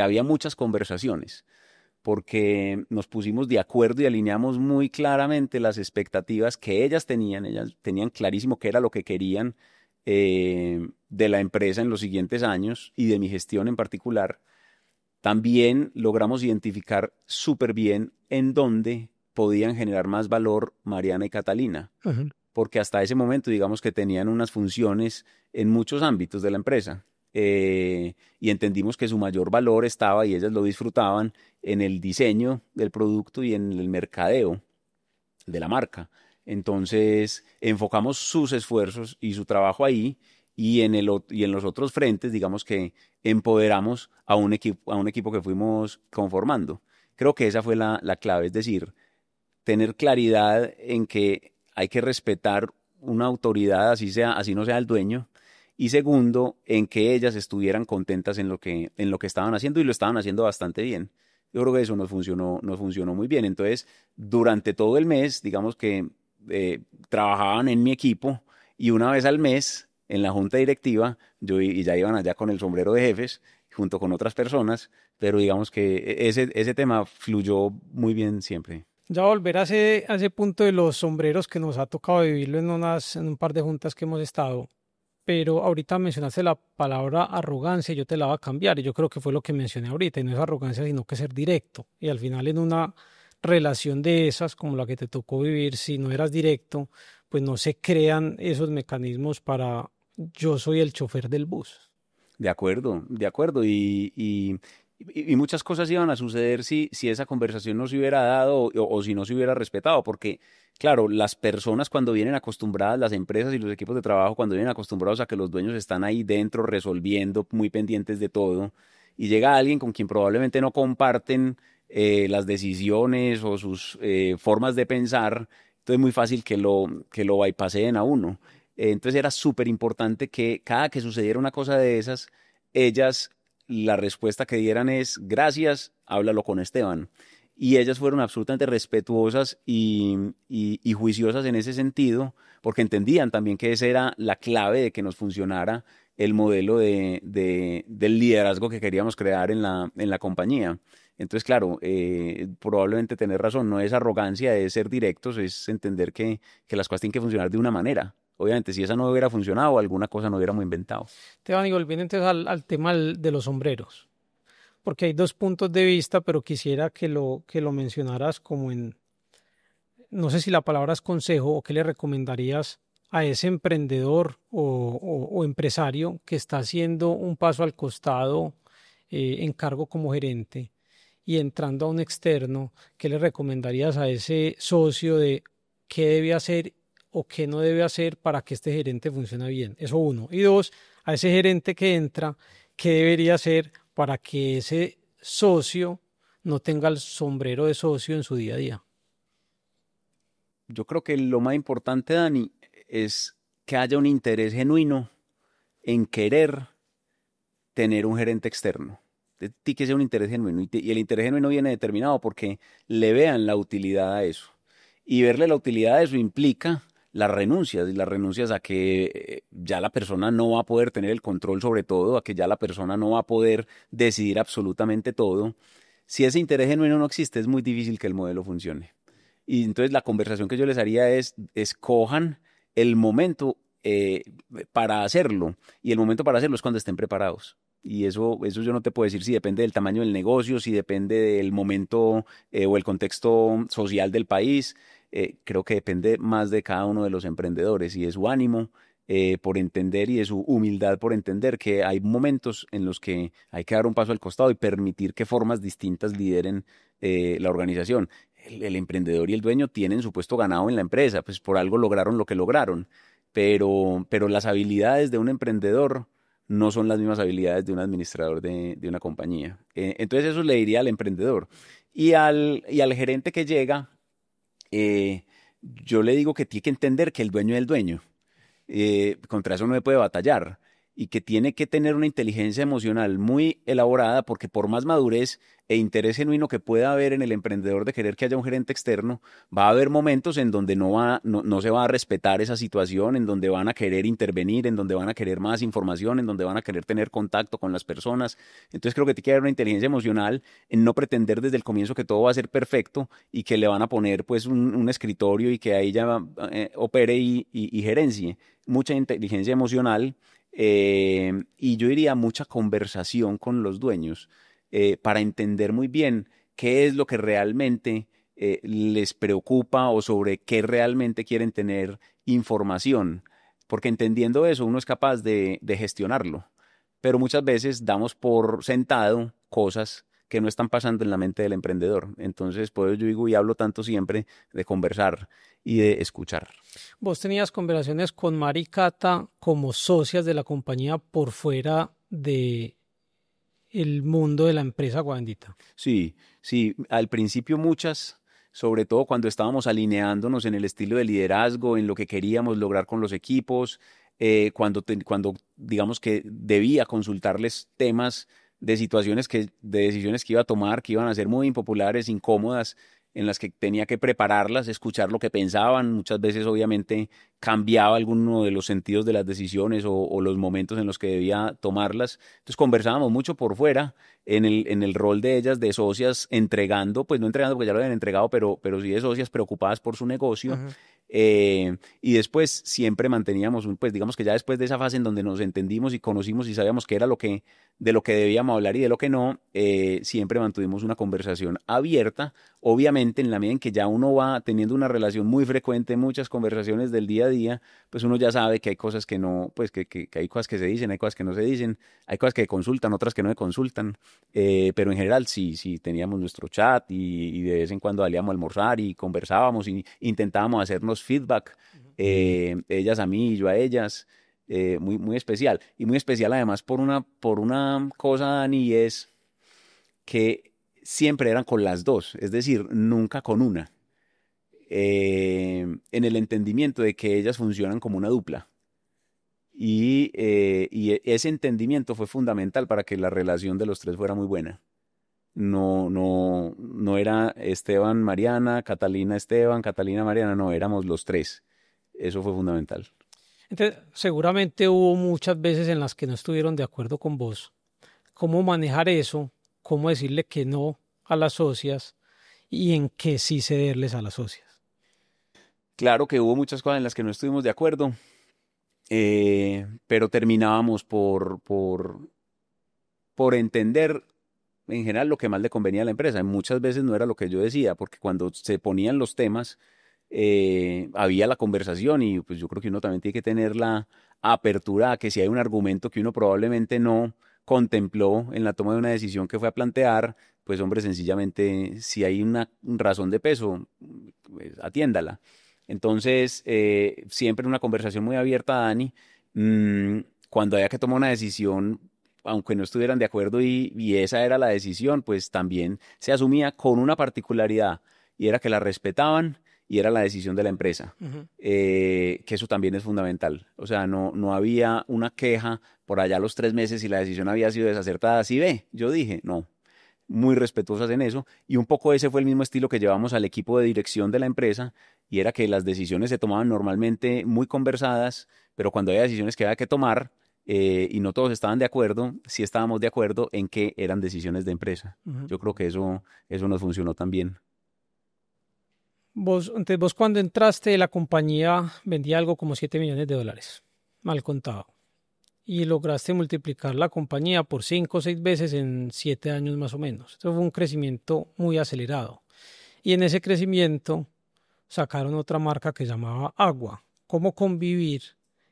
había muchas conversaciones, porque nos pusimos de acuerdo y alineamos muy claramente las expectativas que ellas tenían clarísimo qué era lo que querían de la empresa en los siguientes años y de mi gestión en particular. También logramos identificar súper bien en dónde podían generar más valor Mariana y Catalina, Ujú. porque hasta ese momento digamos que tenían unas funciones en muchos ámbitos de la empresa. Y entendimos que su mayor valor estaba, y ellas lo disfrutaban, en el diseño del producto y en el mercadeo de la marca. Entonces, enfocamos sus esfuerzos y su trabajo ahí y en los otros frentes, digamos que empoderamos a un equipo que fuimos conformando. Creo que esa fue la clave, es decir, tener claridad en que hay que respetar una autoridad, así no sea el dueño, y segundo, en que ellas estuvieran contentas en lo que estaban haciendo y lo estaban haciendo bastante bien. Yo creo que eso nos funcionó muy bien. Entonces, durante todo el mes, digamos que trabajaban en mi equipo y una vez al mes, en la junta directiva, y ya iban allá con el sombrero de jefes, junto con otras personas, pero digamos que ese tema fluyó muy bien siempre. Ya volver a ese punto de los sombreros que nos ha tocado vivirlo en un par de juntas que hemos estado. Pero ahorita mencionaste la palabra arrogancia, yo te la voy a cambiar, y yo creo que fue lo que mencioné ahorita, y no es arrogancia, sino que ser directo. Y al final en una relación de esas, como la que te tocó vivir, si no eras directo, pues no se crean esos mecanismos para yo soy el chofer del bus. De acuerdo, de acuerdo. Y muchas cosas iban a suceder si esa conversación no se hubiera dado o si no se hubiera respetado, porque, claro, las personas cuando vienen acostumbradas, las empresas y los equipos de trabajo, cuando vienen acostumbrados a que los dueños están ahí dentro resolviendo, muy pendientes de todo, y llega alguien con quien probablemente no comparten las decisiones o sus formas de pensar, entonces es muy fácil que lo bypasseen a uno. Entonces era súper importante que cada que sucediera una cosa de esas, ellas, la respuesta que dieran es, gracias, háblalo con Esteban. Y ellas fueron absolutamente respetuosas y juiciosas en ese sentido, porque entendían también que esa era la clave de que nos funcionara el modelo del liderazgo que queríamos crear en la compañía. Entonces, claro, probablemente tener razón, no es arrogancia, es ser directos, es entender que las cosas tienen que funcionar de una manera. Obviamente, si esa no hubiera funcionado, alguna cosa no hubiéramos inventado. Te van y volviendo entonces al tema de los sombreros, porque hay dos puntos de vista, pero quisiera que lo mencionaras como en, no sé si la palabra es consejo o qué le recomendarías a ese emprendedor o empresario que está haciendo un paso al costado en cargo como gerente y entrando a un externo, ¿qué le recomendarías a ese socio de qué debe hacer o qué no debe hacer para que este gerente funcione bien? Eso uno. Y dos, a ese gerente que entra, ¿qué debería hacer para que ese socio no tenga el sombrero de socio en su día a día? Yo creo que lo más importante, Dani, es que haya un interés genuino en querer tener un gerente externo. De ti que sea un interés genuino. Y el interés genuino viene determinado porque le vean la utilidad a eso. Y verle la utilidad a eso implica las renuncias, y las renuncias a que ya la persona no va a poder tener el control sobre todo, a que ya la persona no va a poder decidir absolutamente todo. Si ese interés genuino no existe, es muy difícil que el modelo funcione. Y entonces la conversación que yo les haría es, escojan el momento para hacerlo. Y el momento para hacerlo es cuando estén preparados. Y eso yo no te puedo decir si depende del tamaño del negocio, si depende del momento o el contexto social del país. Creo que depende más de cada uno de los emprendedores y de su ánimo por entender y de su humildad por entender que hay momentos en los que hay que dar un paso al costado y permitir que formas distintas lideren la organización. El emprendedor y el dueño tienen su puesto ganado en la empresa, pues por algo lograron lo que lograron. pero las habilidades de un emprendedor no son las mismas habilidades de un administrador de una compañía. Entonces eso le diría al emprendedor. Y al gerente que llega, yo le digo que tiene que entender que el dueño es el dueño. Contra eso no se puede batallar y que tiene que tener una inteligencia emocional muy elaborada porque por más madurez e interés genuino que pueda haber en el emprendedor de querer que haya un gerente externo, va a haber momentos en donde no se va a respetar esa situación, en donde van a querer intervenir, en donde van a querer más información, en donde van a querer tener contacto con las personas. Entonces creo que tiene que haber una inteligencia emocional en no pretender desde el comienzo que todo va a ser perfecto y que le van a poner pues un escritorio y que ahí ya opere y gerencie. Mucha inteligencia emocional y yo diría mucha conversación con los dueños para entender muy bien qué es lo que realmente les preocupa o sobre qué realmente quieren tener información, porque entendiendo eso uno es capaz de gestionarlo, pero muchas veces damos por sentado cosas que no están pasando en la mente del emprendedor. Entonces, por eso yo digo y hablo tanto siempre de conversar y de escuchar. Vos tenías conversaciones con Mari y Cata como socias de la compañía por fuera de el mundo de la empresa Guandita. Sí, sí, al principio muchas, sobre todo cuando estábamos alineándonos en el estilo de liderazgo, en lo que queríamos lograr con los equipos, cuando digamos que debía consultarles temas de situaciones de decisiones que iba a tomar, que iban a ser muy impopulares, incómodas, en las que tenía que prepararlas, escuchar lo que pensaban. Muchas veces, obviamente, cambiaba alguno de los sentidos de las decisiones o los momentos en los que debía tomarlas. Entonces conversábamos mucho por fuera en el rol de ellas de socias entregando, pues no entregando porque ya lo habían entregado, pero sí de socias preocupadas por su negocio. Ujú. Y después siempre manteníamos, pues digamos que ya después de esa fase en donde nos entendimos y conocimos y sabíamos qué era de lo que debíamos hablar y de lo que no, siempre mantuvimos una conversación abierta. Obviamente, en la medida en que ya uno va teniendo una relación muy frecuente, muchas conversaciones del día a día, pues uno ya sabe que hay cosas que no, pues que hay cosas que se dicen, hay cosas que no se dicen, hay cosas que consultan, otras que no se consultan. Pero en general sí, sí, teníamos nuestro chat y de vez en cuando salíamos a almorzar y conversábamos y intentábamos hacernos feedback, ellas a mí y yo a ellas, muy, muy especial. Y muy especial además por una cosa, Dani, y es que siempre eran con las dos, es decir, nunca con una, en el entendimiento de que ellas funcionan como una dupla. Y ese entendimiento fue fundamental para que la relación de los tres fuera muy buena. No, no, no era Esteban, Mariana, Catalina, Esteban, Catalina, Mariana, no, éramos los tres. Eso fue fundamental. Entonces, seguramente hubo muchas veces en las que no estuvieron de acuerdo con vos. ¿Cómo manejar eso? ¿Cómo decirle que no a las socias y en qué sí cederles a las socias? Claro que hubo muchas cosas en las que no estuvimos de acuerdo, pero terminábamos por entender en general lo que más le convenía a la empresa. Muchas veces no era lo que yo decía, porque cuando se ponían los temas, había la conversación y pues yo creo que uno también tiene que tener la apertura a que si hay un argumento que uno probablemente no contempló en la toma de una decisión que fue a plantear, pues hombre, sencillamente si hay una razón de peso, pues atiéndala. Entonces, siempre una conversación muy abierta, Dani. Mm, Cuando haya que tomar una decisión, aunque no estuvieran de acuerdo y esa era la decisión, pues también se asumía con una particularidad y era que la respetaban y era la decisión de la empresa, Ujú. que eso también es fundamental. O sea, no había una queja por allá a los 3 meses y la decisión había sido desacertada. Así ve, yo dije, no, muy respetuosas en eso y un poco ese fue el mismo estilo que llevamos al equipo de dirección de la empresa y era que las decisiones se tomaban normalmente muy conversadas, pero cuando había decisiones que había que tomar y no todos estaban de acuerdo, sí estábamos de acuerdo en que eran decisiones de empresa. Ujú. Yo creo que eso nos funcionó también. Entonces vos cuando entraste, la compañía vendía algo como 7 millones de dólares, mal contado. Y lograste multiplicar la compañía por 5 o 6 veces en 7 años más o menos. Eso fue un crecimiento muy acelerado. Y en ese crecimiento sacaron otra marca que llamaba Agua. ¿Cómo convivir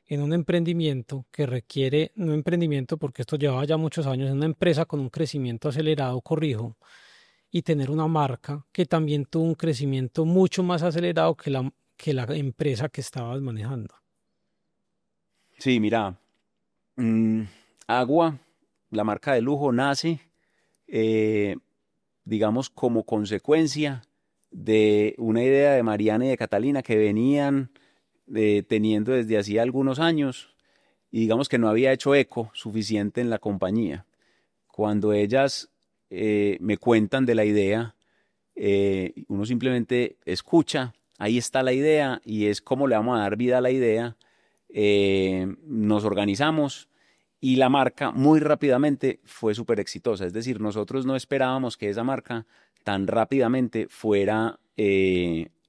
en un emprendimiento que requiere, no emprendimiento porque esto llevaba ya muchos años, en una empresa con un crecimiento acelerado, corrijo, y tener una marca que también tuvo un crecimiento mucho más acelerado que la empresa que estabas manejando? Sí, mira, mm, Agua, la marca de lujo, nace, eh, digamos, como consecuencia de una idea de Mariana y de Catalina que venían teniendo desde hacía algunos años y digamos que no había hecho eco suficiente en la compañía. Cuando ellas me cuentan de la idea, uno simplemente escucha, ahí está la idea y es cómo le vamos a dar vida a la idea. Nos organizamos y la marca muy rápidamente fue súper exitosa. Es decir, nosotros no esperábamos que esa marca tan rápidamente fuera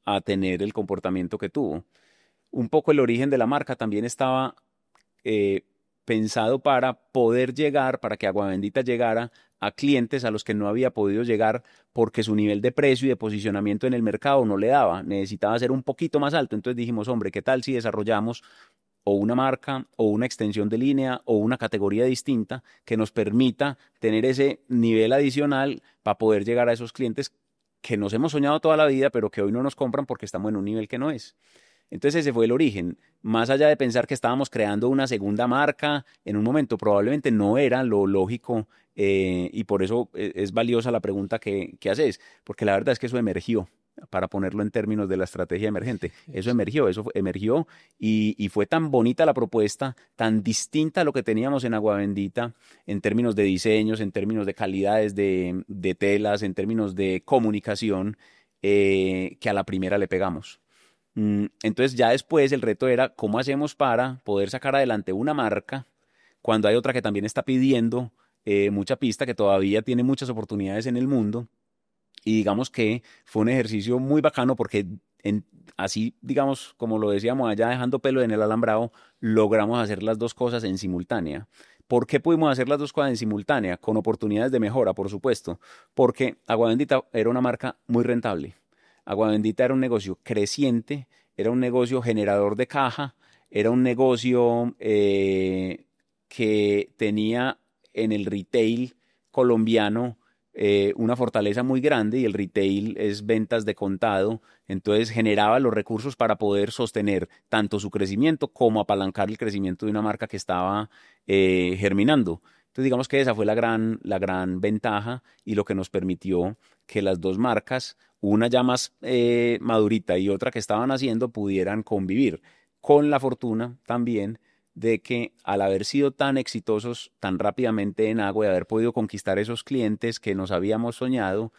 a tener el comportamiento que tuvo. Un poco el origen de la marca también estaba eh, pensado para poder llegar, para que Agua Bendita llegara a clientes a los que no había podido llegar porque su nivel de precio y de posicionamiento en el mercado no le daba, necesitaba ser un poquito más alto. Entonces dijimos, hombre, ¿qué tal si desarrollamos o una marca o una extensión de línea o una categoría distinta que nos permita tener ese nivel adicional para poder llegar a esos clientes que nos hemos soñado toda la vida, pero que hoy no nos compran porque estamos en un nivel que no es? Entonces ese fue el origen. Más allá de pensar que estábamos creando una segunda marca, en un momento probablemente no era lo lógico, y por eso es valiosa la pregunta que haces, porque la verdad es que eso emergió, para ponerlo en términos de la estrategia emergente. Eso emergió y fue tan bonita la propuesta, tan distinta a lo que teníamos en Agua Bendita, en términos de diseños, en términos de calidades de telas, en términos de comunicación, que a la primera le pegamos. Entonces ya después el reto era cómo hacemos para poder sacar adelante una marca cuando hay otra que también está pidiendo mucha pista, que todavía tiene muchas oportunidades en el mundo. Y digamos que fue un ejercicio muy bacano porque en, así, digamos, como lo decíamos allá, dejando pelo en el alambrado, logramos hacer las dos cosas en simultánea. ¿Por qué pudimos hacer las dos cosas en simultánea? Con oportunidades de mejora, por supuesto. Porque Agua Bendita era una marca muy rentable. Agua Bendita era un negocio creciente, era un negocio generador de caja, era un negocio que tenía en el retail colombiano una fortaleza muy grande, y el retail es ventas de contado, entonces generaba los recursos para poder sostener tanto su crecimiento como apalancar el crecimiento de una marca que estaba germinando. Entonces digamos que esa fue la gran ventaja y lo que nos permitió que las dos marcas, una ya más madurita y otra que estaban haciendo, pudieran convivir, con la fortuna también de que al haber sido tan exitosos tan rápidamente en Agua y haber podido conquistar esos clientes que nos habíamos soñado,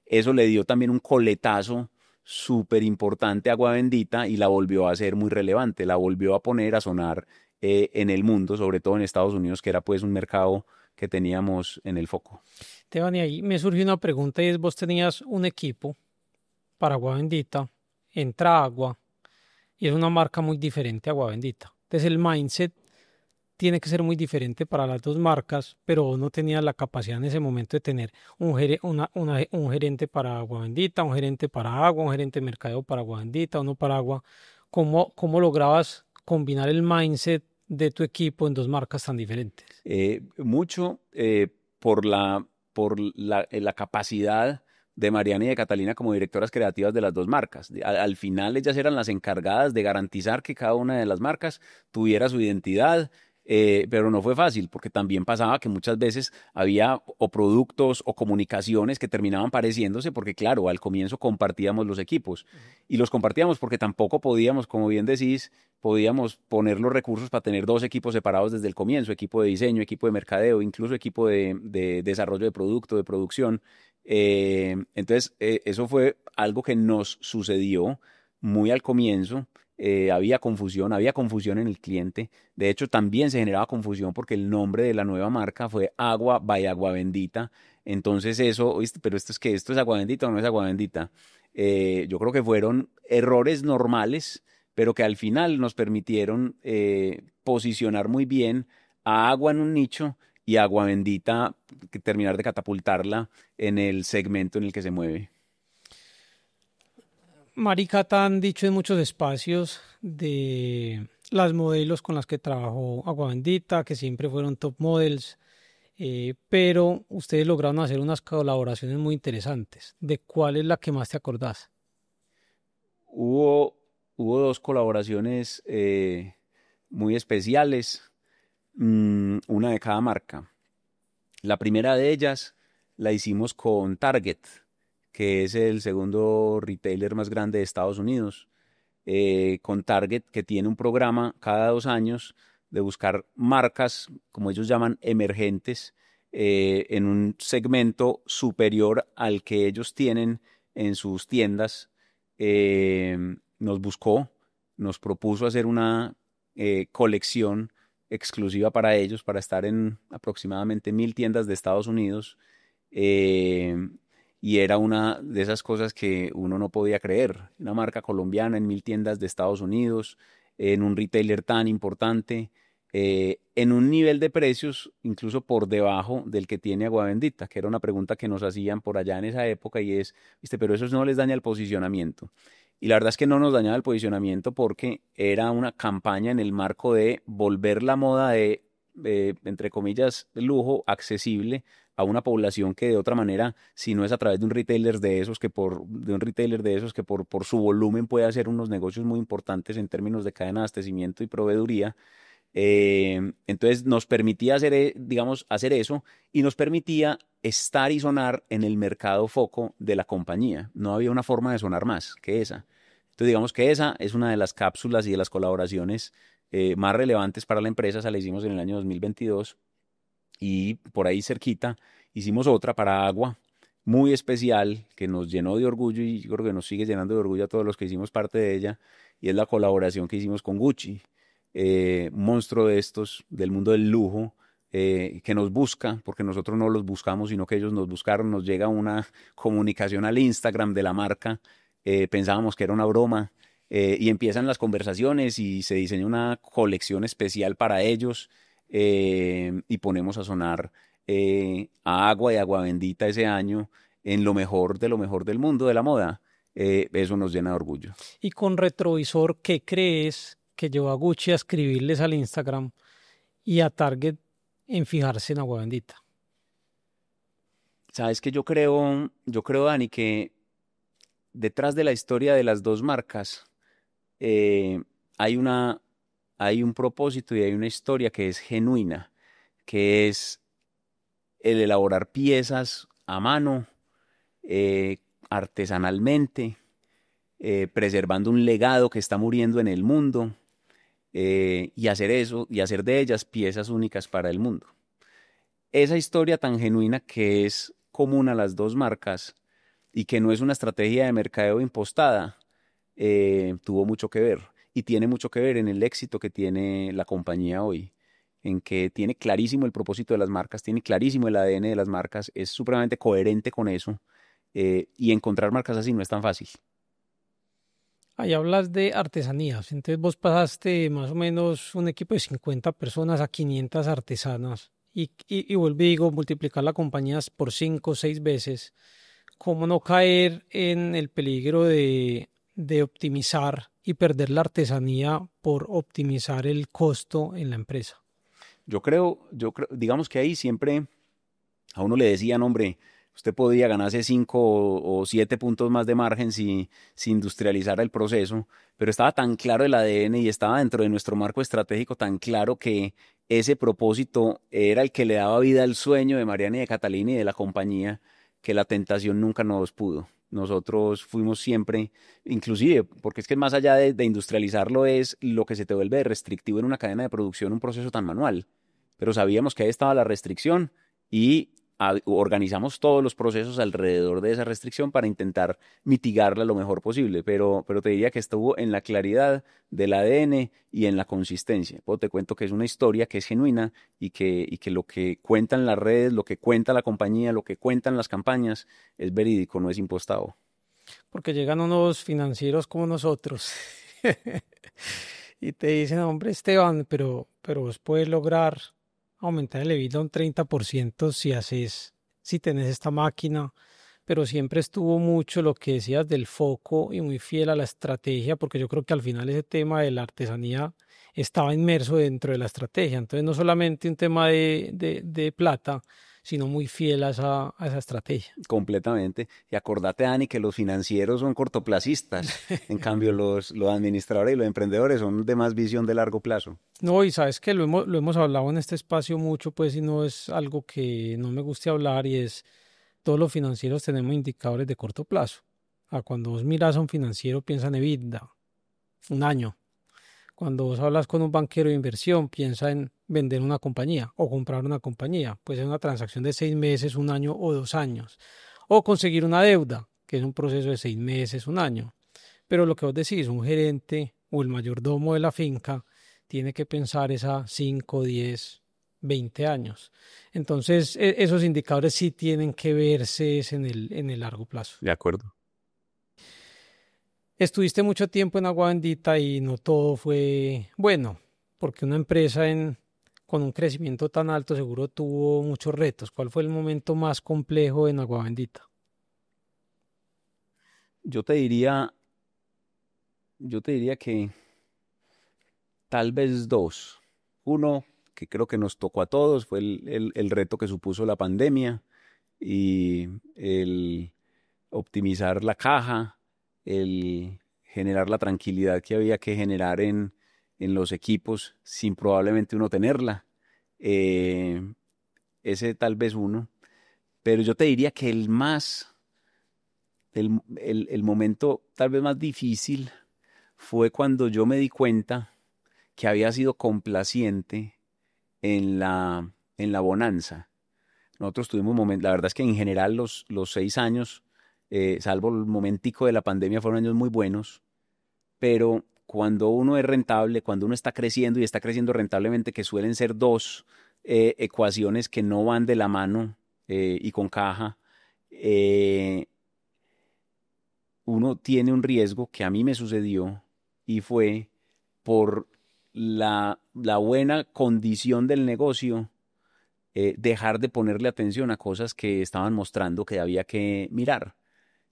eso le dio también un coletazo súper importante a Agua Bendita y la volvió a hacer muy relevante, la volvió a poner a sonar en el mundo, sobre todo en Estados Unidos, que era pues un mercado que teníamos en el foco. Esteban, y ahí me surgió una pregunta y es, vos tenías un equipo para Agua Bendita, entra Agua y es una marca muy diferente a Agua Bendita. Entonces el mindset tiene que ser muy diferente para las dos marcas, pero vos no tenías la capacidad en ese momento de tener un gerente para Agua Bendita, un gerente para Agua, un gerente de mercadeo para Agua Bendita, uno para Agua. ¿Cómo lograbas combinar el mindset de tu equipo en dos marcas tan diferentes? Mucho por la capacidad de Mariana y de Catalina como directoras creativas de las dos marcas. Al final ellas eran las encargadas de garantizar que cada una de las marcas tuviera su identidad, pero no fue fácil porque también pasaba que muchas veces había o productos o comunicaciones que terminaban pareciéndose porque claro, al comienzo compartíamos los equipos y los compartíamos porque tampoco podíamos, como bien decís, podíamos poner los recursos para tener dos equipos separados desde el comienzo, equipo de diseño, equipo de mercadeo, incluso equipo de desarrollo de producto, de producción. Entonces, eso fue algo que nos sucedió muy al comienzo. Había confusión en el cliente. De hecho, también se generaba confusión porque el nombre de la nueva marca fue Agua by Agua Bendita. Entonces eso, ¿oíste? Pero esto es que esto es Agua Bendita o no es Agua Bendita. Yo creo que fueron errores normales, pero que al final nos permitieron posicionar muy bien a Agua en un nicho y Agua Bendita terminar de catapultarla en el segmento en el que se mueve. Maricata han dicho en muchos espacios de las modelos con las que trabajó Agua Bendita, que siempre fueron top models, pero ustedes lograron hacer unas colaboraciones muy interesantes. ¿De cuál es la que más te acordás? Hubo, hubo dos colaboraciones muy especiales, una de cada marca. La primera de ellas la hicimos con Target, que es el segundo retailer más grande de Estados Unidos. Con Target, que tiene un programa cada 2 años de buscar marcas, como ellos llaman, emergentes, en un segmento superior al que ellos tienen en sus tiendas. Nos buscó, nos propuso hacer una colección exclusiva para ellos, para estar en aproximadamente 1.000 tiendas de Estados Unidos. Eh, y era una de esas cosas que uno no podía creer. Una marca colombiana en 1.000 tiendas de Estados Unidos, en un retailer tan importante, en un nivel de precios incluso por debajo del que tiene Agua Bendita, que era una pregunta que nos hacían por allá en esa época y es, viste, pero eso no les daña el posicionamiento. Y la verdad es que no nos dañaba el posicionamiento porque era una campaña en el marco de volver la moda de, entre comillas, lujo accesible a una población que de otra manera, si no es a través de un retailer de esos por su volumen puede hacer unos negocios muy importantes en términos de cadena de abastecimiento y proveeduría. Entonces nos permitía hacer, digamos, hacer eso y nos permitía estar y sonar en el mercado foco de la compañía. No había una forma de sonar más que esa. Entonces digamos que esa es una de las cápsulas y de las colaboraciones más relevantes para la empresa. Esa la hicimos en el año 2022 y por ahí cerquita hicimos otra para agua muy especial que nos llenó de orgullo y yo creo que nos sigue llenando de orgullo a todos los que hicimos parte de ella y es la colaboración que hicimos con Gucci, un monstruo de estos del mundo del lujo que nos busca, porque nosotros no los buscamos, sino que ellos nos buscaron, nos llega una comunicación al Instagram de la marca, pensábamos que era una broma, y empiezan las conversaciones y se diseña una colección especial para ellos y ponemos a sonar a Agua y Agua Bendita ese año en lo mejor del mundo de la moda. Eso nos llena de orgullo. Y con retrovisor, ¿qué crees que llevó a Gucci a escribirles al Instagram y a Target en fijarse en Agua Bendita? Sabes que yo creo, Dani, que detrás de la historia de las dos marcas eh, hay hay un propósito y hay una historia que es genuina, que es el elaborar piezas a mano, eh, artesanalmente, preservando un legado que está muriendo en el mundo, y hacer eso, y hacer de ellas piezas únicas para el mundo. Esa historia tan genuina que es común a las dos marcas y que no es una estrategia de mercadeo impostada, tuvo mucho que ver y tiene mucho que ver en el éxito que tiene la compañía hoy, en que tiene clarísimo el propósito de las marcas, tiene clarísimo el ADN de las marcas, es supremamente coherente con eso, y encontrar marcas así no es tan fácil. Ahí hablas de artesanías, entonces vos pasaste más o menos un equipo de 50 personas a 500 artesanas y vuelvo y digo, multiplicar la compañía por 5 o 6 veces. ¿Cómo no caer en el peligro de optimizar y perder la artesanía por optimizar el costo en la empresa? Digamos que ahí siempre a uno le decían, hombre, usted podía ganarse 5 o 7 puntos más de margen si industrializara el proceso, pero estaba tan claro el ADN y estaba dentro de nuestro marco estratégico tan claro que ese propósito era el que le daba vida al sueño de Mariana y de Catalina y de la compañía, que la tentación nunca nos pudo. Nosotros fuimos siempre, inclusive, porque es que más allá de industrializarlo es lo que se te vuelve restrictivo en una cadena de producción, un proceso tan manual. Pero sabíamos que ahí estaba la restricción y organizamos todos los procesos alrededor de esa restricción para intentar mitigarla lo mejor posible, pero te diría que estuvo en la claridad del ADN y en la consistencia. Pues te cuento que es una historia que es genuina y que lo que cuentan las redes, lo que cuenta la compañía, lo que cuentan las campañas es verídico, no es impostado. Porque llegan unos financieros como nosotros y te dicen, hombre, Esteban, pero vos puedes lograr aumentar el EBITDA un 30% si tenés esta máquina, pero siempre estuvo mucho lo que decías del foco y muy fiel a la estrategia, porque yo creo que al final ese tema de la artesanía estaba inmerso dentro de la estrategia. Entonces, no solamente un tema de plata, sino muy fiel a esa estrategia. Completamente. Y acordate, Dani, que los financieros son cortoplacistas. En cambio, los administradores y los emprendedores son de más visión de largo plazo. No, y sabes que lo hemos hablado en este espacio mucho, pues, y no es algo que no me guste hablar, y es, todos los financieros tenemos indicadores de corto plazo. Cuando vos miras a un financiero, piensa en EBITDA, un año. Cuando vos hablas con un banquero de inversión, piensa en vender una compañía o comprar una compañía. Puede ser una transacción de 6 meses, un año o 2 años. O conseguir una deuda, que es un proceso de 6 meses, un año. Pero lo que vos decís, un gerente o el mayordomo de la finca tiene que pensar esa 5, 10, 20 años. Entonces, esos indicadores sí tienen que verse en el largo plazo. De acuerdo. Estuviste mucho tiempo en Agua Bendita y no todo fue bueno, porque una empresa con un crecimiento tan alto seguro tuvo muchos retos. ¿Cuál fue el momento más complejo en Agua Bendita? Yo te diría, yo te diría que tal vez dos. Uno, que creo que nos tocó a todos, fue el reto que supuso la pandemia y el optimizar la caja, el generar la tranquilidad que había que generar en los equipos sin probablemente uno tenerla. Eh, ese tal vez uno. Pero yo te diría que el momento tal vez más difícil fue cuando yo me di cuenta que había sido complaciente en la bonanza. Nosotros tuvimos momentos, la verdad es que en general los 6 años, salvo el momentico de la pandemia, fueron años muy buenos, pero cuando uno es rentable, cuando uno está creciendo y está creciendo rentablemente, que suelen ser dos ecuaciones que no van de la mano y con caja, eh, uno tiene un riesgo que a mí me sucedió y fue por la buena condición del negocio, dejar de ponerle atención a cosas que estaban mostrando que había que mirar.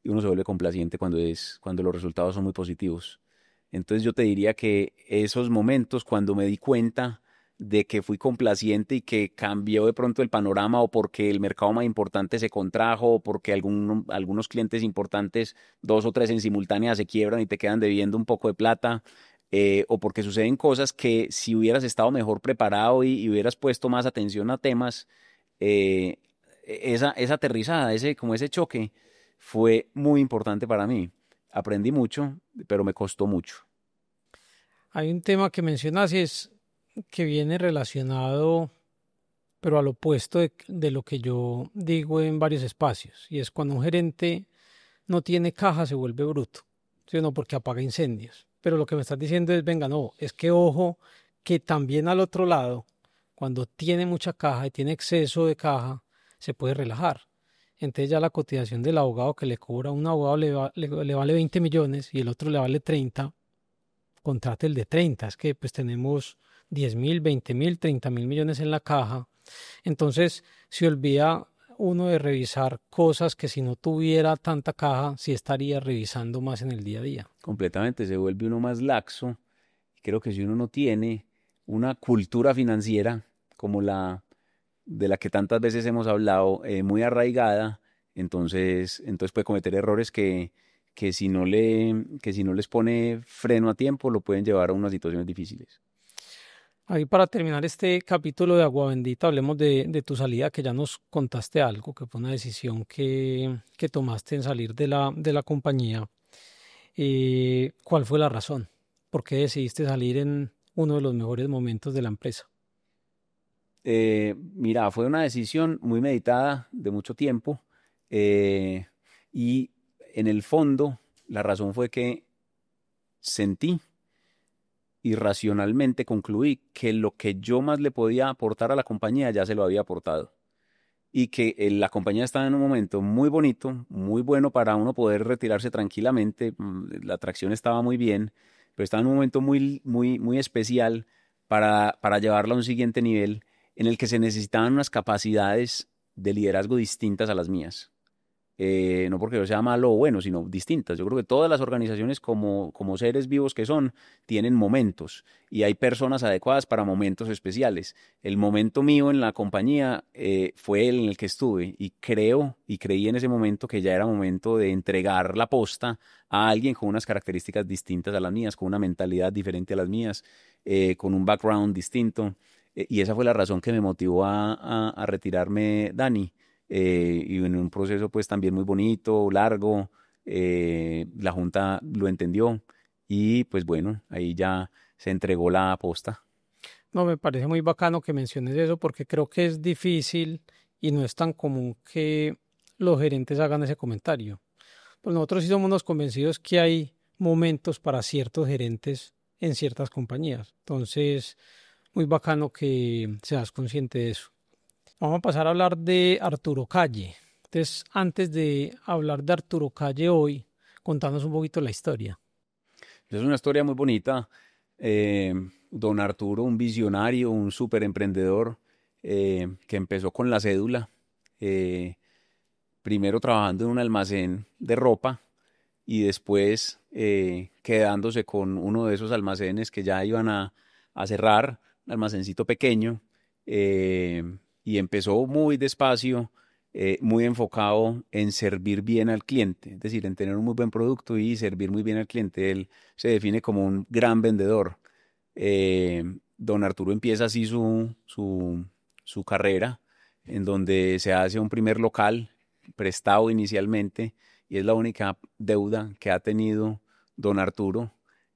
Y uno se vuelve complaciente cuando los resultados son muy positivos. Entonces yo te diría que esos momentos cuando me di cuenta de que fui complaciente y que cambió de pronto el panorama o porque el mercado más importante se contrajo o porque algunos clientes importantes, dos o tres en simultánea, se quiebran y te quedan debiendo un poco de plata, o porque suceden cosas que si hubieras estado mejor preparado y hubieras puesto más atención a temas, eh, esa aterrizada, como ese choque, fue muy importante para mí. Aprendí mucho, pero me costó mucho. Hay un tema que mencionas y es que viene relacionado, pero al opuesto de lo que yo digo en varios espacios, y es cuando un gerente no tiene caja se vuelve bruto, ¿sí o no? Porque apaga incendios. Pero lo que me estás diciendo es, venga, no, es que ojo, que también al otro lado, cuando tiene mucha caja y tiene exceso de caja, se puede relajar. Entonces ya la cotización del abogado que le cobra a un abogado le vale 20 millones y el otro le vale 30, contrate el de 30. Es que pues tenemos 10.000, 20.000, 30.000 millones en la caja. Entonces se olvida uno de revisar cosas que si no tuviera tanta caja, sí estaría revisando más en el día a día. Completamente, se vuelve uno más laxo. Creo que si uno no tiene una cultura financiera como la de la que tantas veces hemos hablado, muy arraigada, entonces puede cometer errores que si no les pone freno a tiempo, lo pueden llevar a unas situaciones difíciles. Ahí para terminar este capítulo de Agua Bendita, hablemos de tu salida, que ya nos contaste algo, que fue una decisión que tomaste en salir de la compañía. ¿Cuál fue la razón? ¿Por qué decidiste salir en uno de los mejores momentos de la empresa? Mira, fue una decisión muy meditada de mucho tiempo, eh, y en el fondo la razón fue que sentí y racionalmente concluí que lo que yo más le podía aportar a la compañía ya se lo había aportado y que la compañía estaba en un momento muy bonito, muy bueno para uno poder retirarse tranquilamente. La atracción estaba muy bien, pero estaba en un momento muy, muy, muy especial para llevarla a un siguiente nivel en el que se necesitaban unas capacidades de liderazgo distintas a las mías. no porque yo sea malo o bueno, sino distintas. Yo creo que todas las organizaciones como seres vivos que son, tienen momentos y hay personas adecuadas para momentos especiales. El momento mío en la compañía fue el en el que estuve y creo y creí en ese momento que ya era momento de entregar la posta a alguien con unas características distintas a las mías, con una mentalidad diferente a las mías, con un background distinto. Y esa fue la razón que me motivó a retirarme, Dani. Y en un proceso pues también muy bonito, largo, la Junta lo entendió y pues bueno, ahí ya se entregó la posta. No, me parece muy bacano que menciones eso porque creo que es difícil y no es tan común que los gerentes hagan ese comentario. Pues nosotros sí somos los convencidos que hay momentos para ciertos gerentes en ciertas compañías. Entonces, muy bacano que seas consciente de eso. Vamos a pasar a hablar de Arturo Calle. Entonces, antes de hablar de Arturo Calle hoy, contanos un poquito la historia. Es una historia muy bonita. Eh, Don Arturo, un visionario, un súper emprendedor que empezó con la cédula, eh, primero trabajando en un almacén de ropa y después quedándose con uno de esos almacenes que ya iban a cerrar, un almacencito pequeño, eh, y empezó muy despacio, muy enfocado en servir bien al cliente, es decir, en tener un muy buen producto y servir muy bien al cliente. Él se define como un gran vendedor. Don Arturo empieza así su carrera, en donde se hace un primer local prestado inicialmente y es la única deuda que ha tenido don Arturo,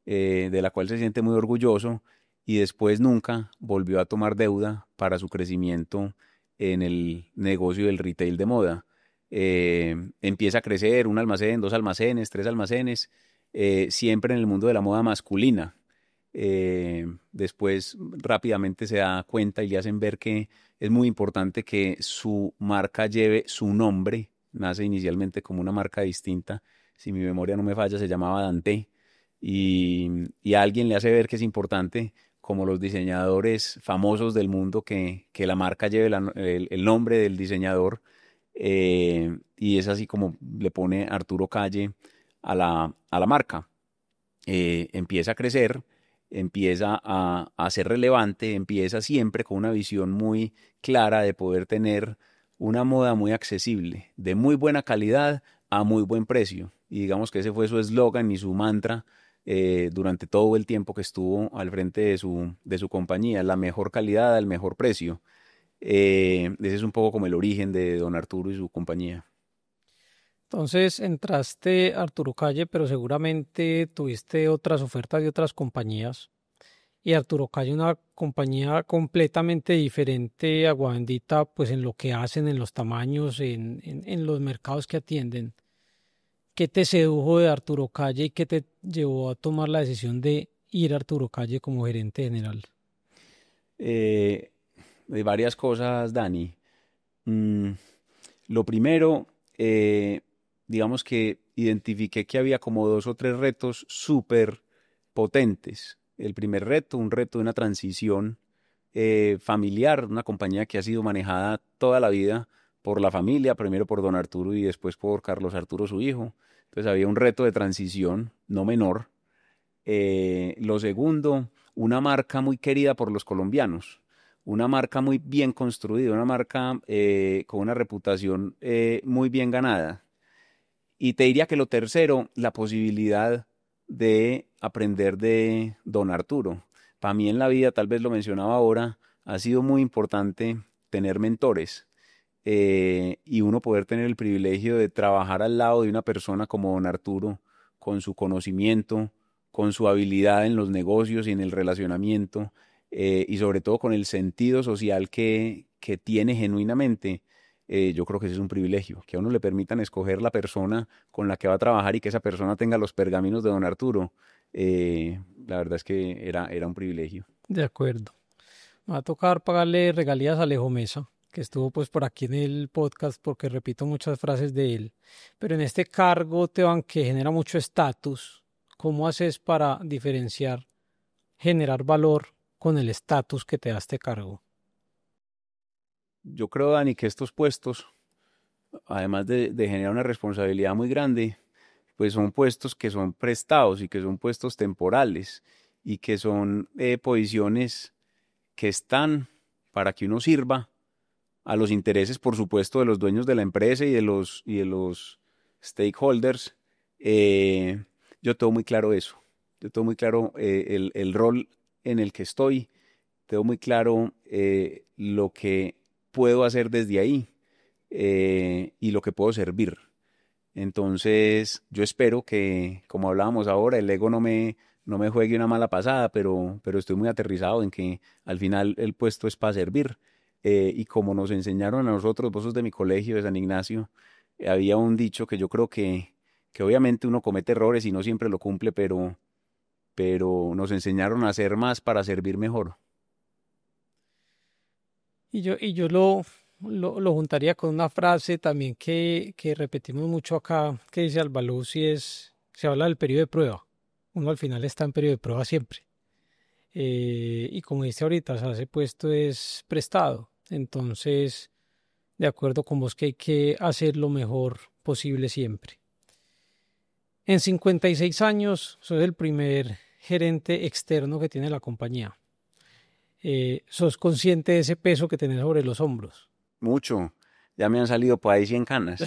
de la cual se siente muy orgulloso y después nunca volvió a tomar deuda para su crecimiento en el negocio del retail de moda. Empieza a crecer un almacén, dos almacenes, tres almacenes, siempre en el mundo de la moda masculina. Después rápidamente se da cuenta y le hacen ver que es muy importante que su marca lleve su nombre. Nace inicialmente como una marca distinta, si mi memoria no me falla, se llamaba Dante, y alguien le hace ver que es importante, como los diseñadores famosos del mundo, que la marca lleve el nombre del diseñador, y es así como le pone Arturo Calle a la marca. Empieza a crecer, empieza a ser relevante, empieza siempre con una visión muy clara de poder tener una moda muy accesible, de muy buena calidad a muy buen precio. Y digamos que ese fue su eslogan y su mantra durante todo el tiempo que estuvo al frente de su compañía, la mejor calidad al mejor precio. Ese es un poco como el origen de Don Arturo y su compañía. Entonces entraste a Arturo Calle, pero seguramente tuviste otras ofertas de otras compañías. Y Arturo Calle, una compañía completamente diferente a Guavendita, pues en lo que hacen, en los tamaños, en los mercados que atienden. ¿Qué te sedujo de Arturo Calle y qué te llevó a tomar la decisión de ir a Arturo Calle como gerente general? Eh, de varias cosas, Dani. Mm, lo primero, digamos que identifiqué que había como dos o tres retos súper potentes. El primer reto, un reto de una transición familiar, una compañía que ha sido manejada toda la vida por la familia, primero por don Arturo y después por Carlos Arturo, su hijo. Entonces había un reto de transición no menor. Lo segundo, una marca muy querida por los colombianos, una marca muy bien construida, una marca con una reputación muy bien ganada. Y te diría que lo tercero, la posibilidad de aprender de don Arturo. Para mí en la vida, tal vez lo mencionaba ahora, ha sido muy importante tener mentores, y uno poder tener el privilegio de trabajar al lado de una persona como don Arturo, con su conocimiento, con su habilidad en los negocios y en el relacionamiento, y sobre todo con el sentido social que tiene genuinamente. Yo creo que ese es un privilegio, que a uno le permitan escoger la persona con la que va a trabajar y que esa persona tenga los pergaminos de don Arturo. La verdad es que era un privilegio. De acuerdo. Me va a tocar pagarle regalías a Alejo Mesa, que estuvo pues por aquí en el podcast porque repito muchas frases de él. Pero en este cargo, Teban, que genera mucho estatus, ¿cómo haces para diferenciar, generar valor con el estatus que te da este cargo? Yo creo, Dani, que estos puestos además de generar una responsabilidad muy grande, pues son puestos que son prestados y que son puestos temporales y que son posiciones que están para que uno sirva a los intereses, por supuesto, de los dueños de la empresa y de los stakeholders. Eh, yo tengo muy claro eso. Yo tengo muy claro el rol en el que estoy. Tengo muy claro lo que puedo hacer desde ahí y lo que puedo servir. Entonces, yo espero que, como hablábamos ahora, el ego no me juegue una mala pasada, pero estoy muy aterrizado en que al final el puesto es para servir. Y como nos enseñaron a nosotros, vos sos de mi colegio de San Ignacio, había un dicho que yo creo que obviamente uno comete errores y no siempre lo cumple, pero nos enseñaron a hacer más para servir mejor. Y yo lo juntaría con una frase también que repetimos mucho acá, que dice Albaluz, y se habla del periodo de prueba. Uno al final está en periodo de prueba siempre. Y como dice ahorita, o sea, ese puesto es prestado. Entonces, de acuerdo con vos que hay que hacer lo mejor posible siempre. En 56 años, soy el primer gerente externo que tiene la compañía. ¿Sos consciente de ese peso que tenés sobre los hombros? Mucho. Ya me han salido por ahí 100 canas.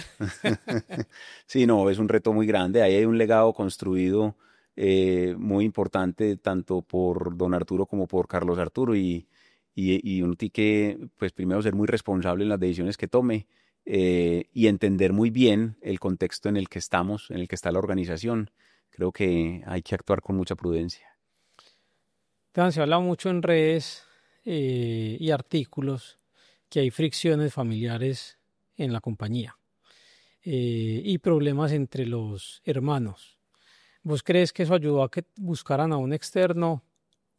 Sí, no, es un reto muy grande. Ahí hay un legado construido muy importante, tanto por don Arturo como por Carlos Arturo. Y uno tiene que, pues, primero ser muy responsable en las decisiones que tome y entender muy bien el contexto en el que estamos, en el que está la organización. Creo que hay que actuar con mucha prudencia. Esteban, se habla mucho en redes y artículos que hay fricciones familiares en la compañía y problemas entre los hermanos. ¿Vos crees que eso ayudó a que buscaran a un externo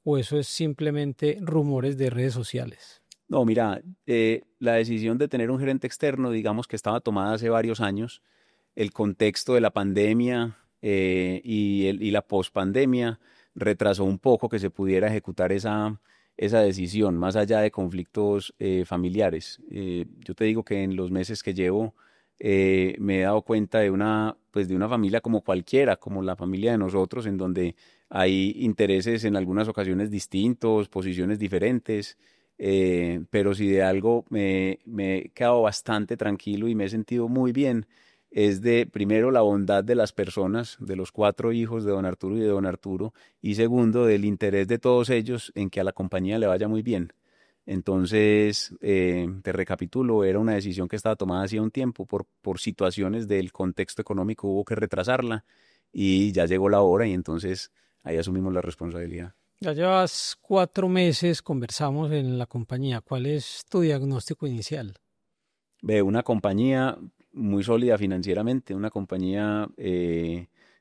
o eso es simplemente rumores de redes sociales? No, mira, la decisión de tener un gerente externo, digamos que estaba tomada hace varios años. El contexto de la pandemia y la pospandemia retrasó un poco que se pudiera ejecutar esa decisión, más allá de conflictos familiares. Yo te digo que en los meses que llevo me he dado cuenta de pues de una familia como cualquiera, como la familia de nosotros, en donde hay intereses en algunas ocasiones distintos, posiciones diferentes. Pero si de algo me he quedado bastante tranquilo y me he sentido muy bien, es de, primero, la bondad de las personas, de los cuatro hijos de don Arturo y de don Arturo, y segundo, del interés de todos ellos en que a la compañía le vaya muy bien. Entonces, te recapitulo, era una decisión que estaba tomada hacía un tiempo, por situaciones del contexto económico hubo que retrasarla y ya llegó la hora y entonces ahí asumimos la responsabilidad. Ya llevas 4 meses, conversamos en la compañía. ¿Cuál es tu diagnóstico inicial? Ve, una compañía muy sólida financieramente, una compañía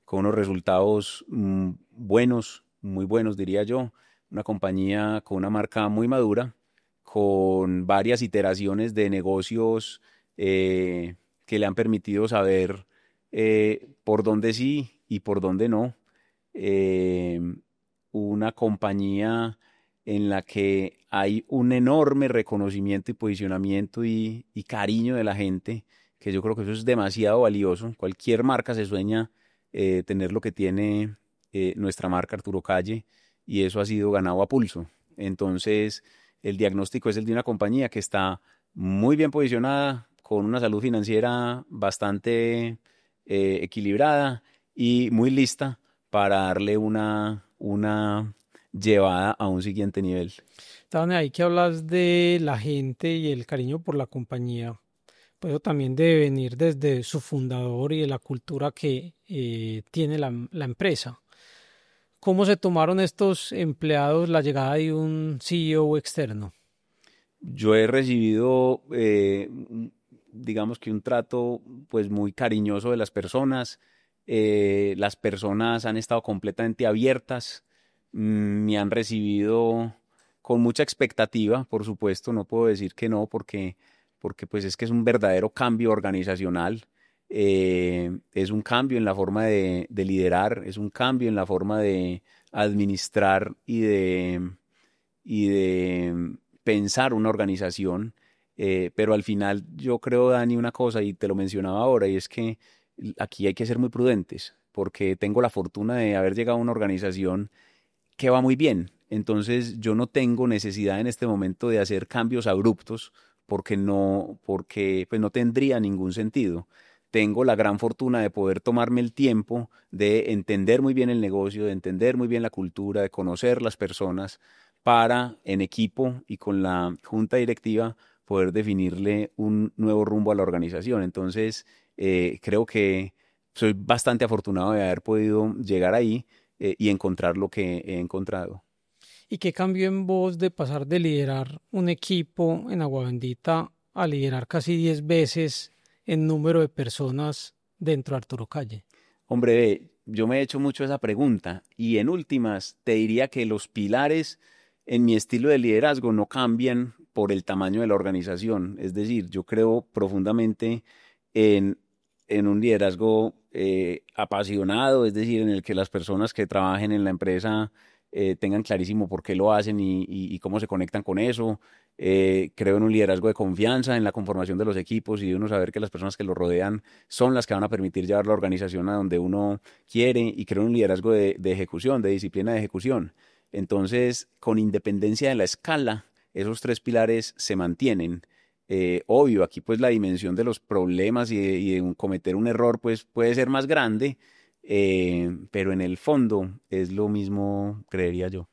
con unos resultados buenos, muy buenos diría yo, una compañía con una marca muy madura, con varias iteraciones de negocios eh, que le han permitido saber por dónde sí y por dónde no. Eh, una compañía en la que hay un enorme reconocimiento y posicionamiento y cariño de la gente, que yo creo que eso es demasiado valioso. Cualquier marca se sueña tener lo que tiene nuestra marca Arturo Calle y eso ha sido ganado a pulso. Entonces, el diagnóstico es el de una compañía que está muy bien posicionada, con una salud financiera bastante equilibrada y muy lista para darle una llevada a un siguiente nivel. Estaban ahí que hablas de la gente y el cariño por la compañía. Pues eso también debe venir desde su fundador y de la cultura que tiene la empresa. ¿Cómo se tomaron estos empleados la llegada de un CEO externo? Yo he recibido, digamos que un trato pues muy cariñoso de las personas. Las personas han estado completamente abiertas, me han recibido con mucha expectativa, por supuesto, no puedo decir que no, porque pues es que es un verdadero cambio organizacional. Es un cambio en la forma de liderar, es un cambio en la forma de administrar y de pensar una organización. Pero al final yo creo, Dani, una cosa, y te lo mencionaba ahora, y es que aquí hay que ser muy prudentes, porque tengo la fortuna de haber llegado a una organización que va muy bien. Entonces yo no tengo necesidad en este momento de hacer cambios abruptos porque pues no tendría ningún sentido. Tengo la gran fortuna de poder tomarme el tiempo de entender muy bien el negocio, de entender muy bien la cultura, de conocer las personas para en equipo y con la junta directiva poder definirle un nuevo rumbo a la organización. Entonces, creo que soy bastante afortunado de haber podido llegar ahí y encontrar lo que he encontrado. ¿Y qué cambió en vos de pasar de liderar un equipo en Agua Bendita a liderar casi 10 veces en número de personas dentro de Arturo Calle? Hombre, yo me he hecho mucho esa pregunta y en últimas te diría que los pilares en mi estilo de liderazgo no cambian por el tamaño de la organización. Es decir, yo creo profundamente en, en un liderazgo apasionado, es decir, en el que las personas que trabajen en la empresa tengan clarísimo por qué lo hacen y cómo se conectan con eso. Creo en un liderazgo de confianza, en la conformación de los equipos y de uno saber que las personas que lo rodean son las que van a permitir llevar la organización a donde uno quiere, y creo en un liderazgo de ejecución, de disciplina de ejecución. Entonces, con independencia de la escala, esos tres pilares se mantienen. Obvio, aquí pues la dimensión de los problemas y de cometer un error pues puede ser más grande, pero en el fondo es lo mismo, creería yo.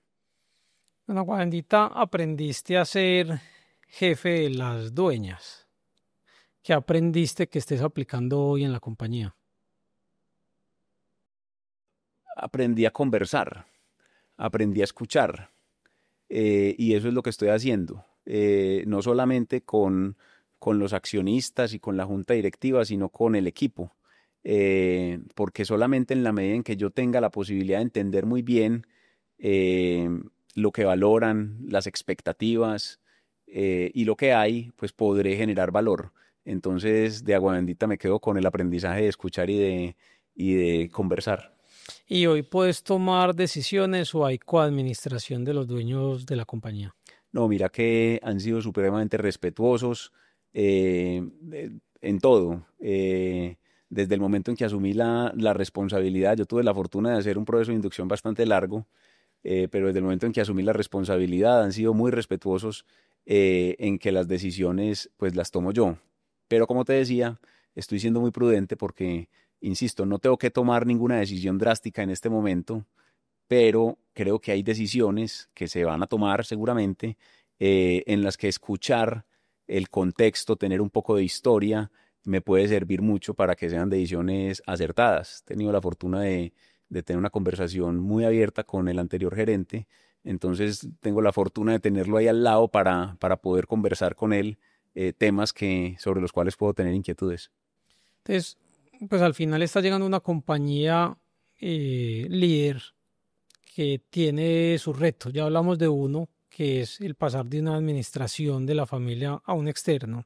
En Agua Bendita aprendiste a ser jefe de las dueñas. ¿Qué aprendiste que estés aplicando hoy en la compañía? Aprendí a conversar, aprendí a escuchar, y eso es lo que estoy haciendo, no solamente con los accionistas y con la junta directiva, sino con el equipo, porque solamente en la medida en que yo tenga la posibilidad de entender muy bien eh, lo que valoran, las expectativas y lo que hay, pues podré generar valor. Entonces, de agua bendita me quedo con el aprendizaje de escuchar y de conversar. ¿Y hoy puedes tomar decisiones o hay coadministración de los dueños de la compañía? No, mira que han sido supremamente respetuosos en todo. Desde el momento en que asumí la responsabilidad, yo tuve la fortuna de hacer un proceso de inducción bastante largo, pero desde el momento en que asumí la responsabilidad han sido muy respetuosos en que las decisiones pues las tomo yo. Pero como te decía, estoy siendo muy prudente porque, insisto, no tengo que tomar ninguna decisión drástica en este momento, pero creo que hay decisiones que se van a tomar seguramente en las que escuchar el contexto, tener un poco de historia, me puede servir mucho para que sean decisiones acertadas. He tenido la fortuna de tener una conversación muy abierta con el anterior gerente, entonces tengo la fortuna de tenerlo ahí al lado para poder conversar con él temas sobre los cuales puedo tener inquietudes. Entonces, pues al final está llegando una compañía líder que tiene sus retos. Ya hablamos de uno, que es el pasar de una administración de la familia a un externo,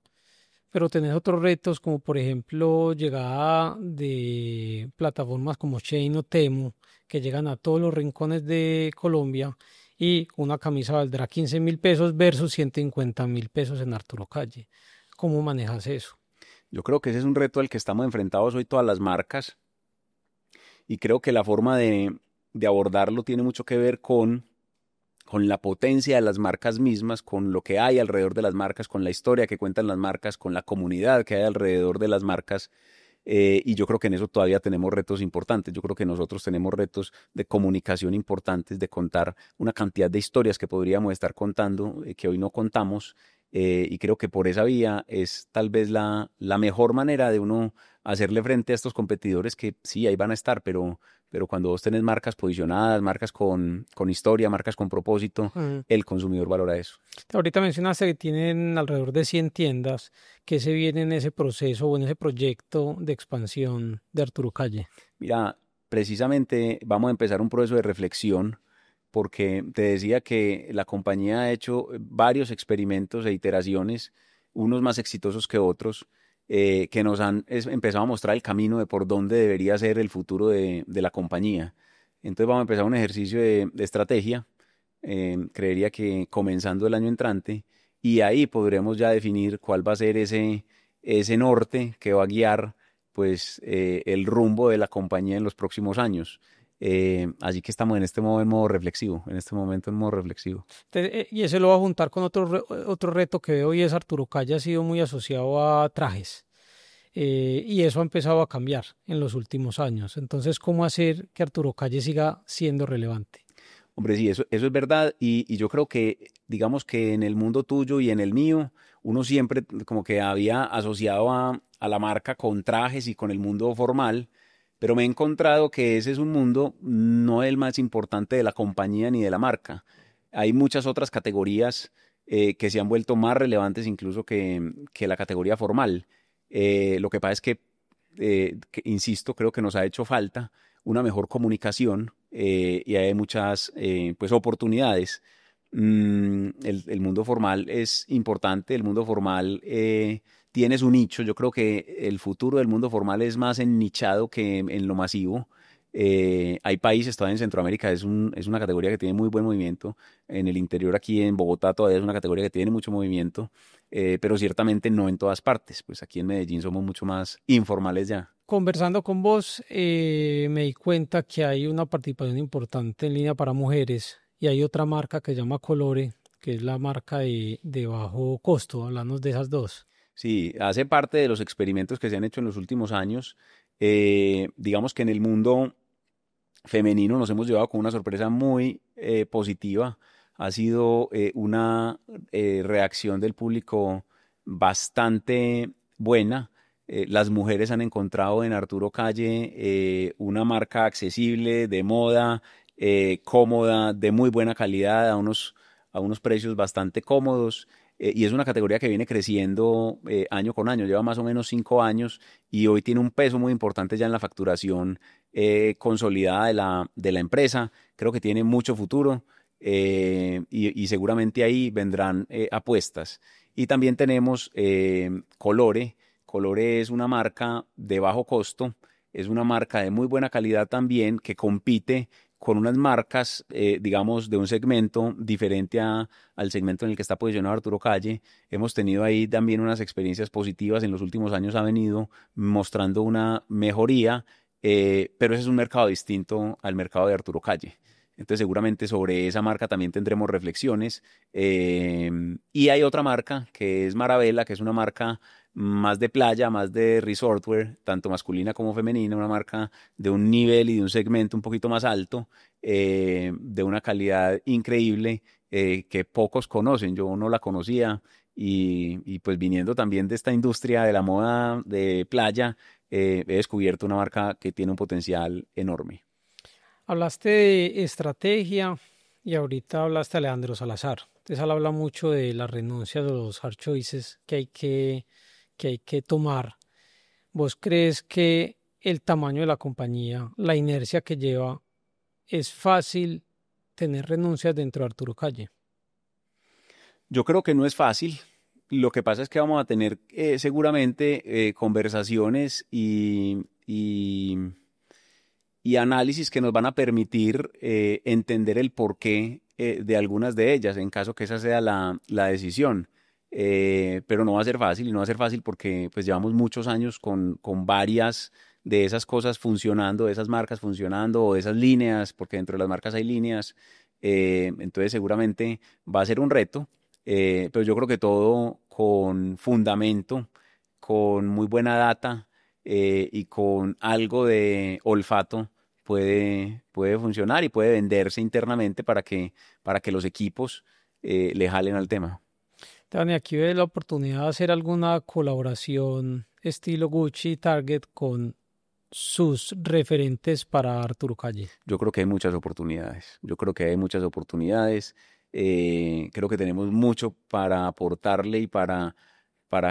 pero tenés otros retos como por ejemplo llegada de plataformas como Shein o Temu, que llegan a todos los rincones de Colombia y una camisa valdrá 15.000 pesos versus 150.000 pesos en Arturo Calle. ¿Cómo manejas eso? Yo creo que ese es un reto al que estamos enfrentados hoy todas las marcas, y creo que la forma de abordarlo tiene mucho que ver con la potencia de las marcas mismas, con lo que hay alrededor de las marcas, con la historia que cuentan las marcas, con la comunidad que hay alrededor de las marcas. Y yo creo que en eso todavía tenemos retos importantes. Yo creo que nosotros tenemos retos de comunicación importantes, de contar una cantidad de historias que podríamos estar contando, que hoy no contamos. Y creo que por esa vía es tal vez la mejor manera de uno hacerle frente a estos competidores que sí, ahí van a estar, pero cuando vos tenés marcas posicionadas, marcas con historia, marcas con propósito, Mm. el consumidor valora eso. Ahorita mencionaste que tienen alrededor de 100 tiendas. ¿Que se viene en ese proceso o en ese proyecto de expansión de Arturo Calle? Mira, precisamente vamos a empezar un proceso de reflexión porque te decía que la compañía ha hecho varios experimentos e iteraciones, unos más exitosos que otros, que nos han empezado a mostrar el camino de por dónde debería ser el futuro de la compañía. Entonces vamos a empezar un ejercicio de estrategia, creería que comenzando el año entrante, y ahí podremos ya definir cuál va a ser ese norte que va a guiar pues el rumbo de la compañía en los próximos años. Así que estamos en este modo en modo reflexivo, en este momento en modo reflexivo. Y ese lo va a juntar con otro reto que veo y es Arturo Calle ha sido muy asociado a trajes. Y eso ha empezado a cambiar en los últimos años. Entonces, ¿cómo hacer que Arturo Calle siga siendo relevante? Hombre, sí, eso es verdad y yo creo que, digamos que en el mundo tuyo y en el mío, uno siempre como que había asociado a la marca con trajes y con el mundo formal, pero me he encontrado que ese es un mundo no el más importante de la compañía ni de la marca. Hay muchas otras categorías que se han vuelto más relevantes incluso que la categoría formal. Lo que pasa es que, insisto, creo que nos ha hecho falta una mejor comunicación y hay muchas pues oportunidades. El mundo formal es importante, el mundo formal tiene su nicho. Yo creo que el futuro del mundo formal es más ennichado que en lo masivo. Hay países, todavía en Centroamérica es una categoría que tiene muy buen movimiento. En el interior, aquí en Bogotá, todavía es una categoría que tiene mucho movimiento, pero ciertamente no en todas partes. Pues aquí en Medellín somos mucho más informales ya. Conversando con vos, me di cuenta que hay una participación importante en línea para mujeres y hay otra marca que se llama Colore, que es la marca de bajo costo. Hablamos de esas dos. Sí, hace parte de los experimentos que se han hecho en los últimos años. Digamos que en el mundo femenino nos hemos llevado con una sorpresa muy positiva. Ha sido una reacción del público bastante buena. Las mujeres han encontrado en Arturo Calle una marca accesible, de moda, cómoda, de muy buena calidad, a unos precios bastante cómodos. Y es una categoría que viene creciendo año con año, lleva más o menos 5 años y hoy tiene un peso muy importante ya en la facturación consolidada de la empresa. Creo que tiene mucho futuro y seguramente ahí vendrán apuestas. Y también tenemos Colore. Colore es una marca de bajo costo, es una marca de muy buena calidad también que compite con unas marcas, digamos, de un segmento diferente al segmento en el que está posicionado Arturo Calle. Hemos tenido ahí también unas experiencias positivas. En los últimos años ha venido mostrando una mejoría, pero ese es un mercado distinto al mercado de Arturo Calle. Entonces seguramente sobre esa marca también tendremos reflexiones. Y hay otra marca que es Marabella, que es una marca más de playa, más de resortwear, tanto masculina como femenina, una marca de un nivel y de un segmento un poquito más alto, de una calidad increíble que pocos conocen. Yo no la conocía y pues viniendo también de esta industria de la moda de playa, he descubierto una marca que tiene un potencial enorme. Hablaste de estrategia y ahorita hablaste de Alejandro Salazar. Entonces, él habla mucho de las renuncias de los hard choices que hay que tomar. ¿Vos crees que el tamaño de la compañía, la inercia que lleva, es fácil tener renuncias dentro de Arturo Calle? Yo creo que no es fácil. Lo que pasa es que vamos a tener seguramente conversaciones y análisis que nos van a permitir entender el porqué de algunas de ellas, en caso que esa sea la decisión. Pero no va a ser fácil, y no va a ser fácil porque pues llevamos muchos años con varias de esas cosas funcionando, de esas marcas funcionando, o de esas líneas, porque dentro de las marcas hay líneas. Entonces seguramente va a ser un reto, pero yo creo que todo con fundamento, con muy buena data y con algo de olfato puede funcionar y puede venderse internamente para que los equipos le jalen al tema. Dani, aquí ve la oportunidad de hacer alguna colaboración estilo Gucci Target con sus referentes para Arturo Calle. Yo creo que hay muchas oportunidades. Yo creo que hay muchas oportunidades. Creo que tenemos mucho para aportarle y para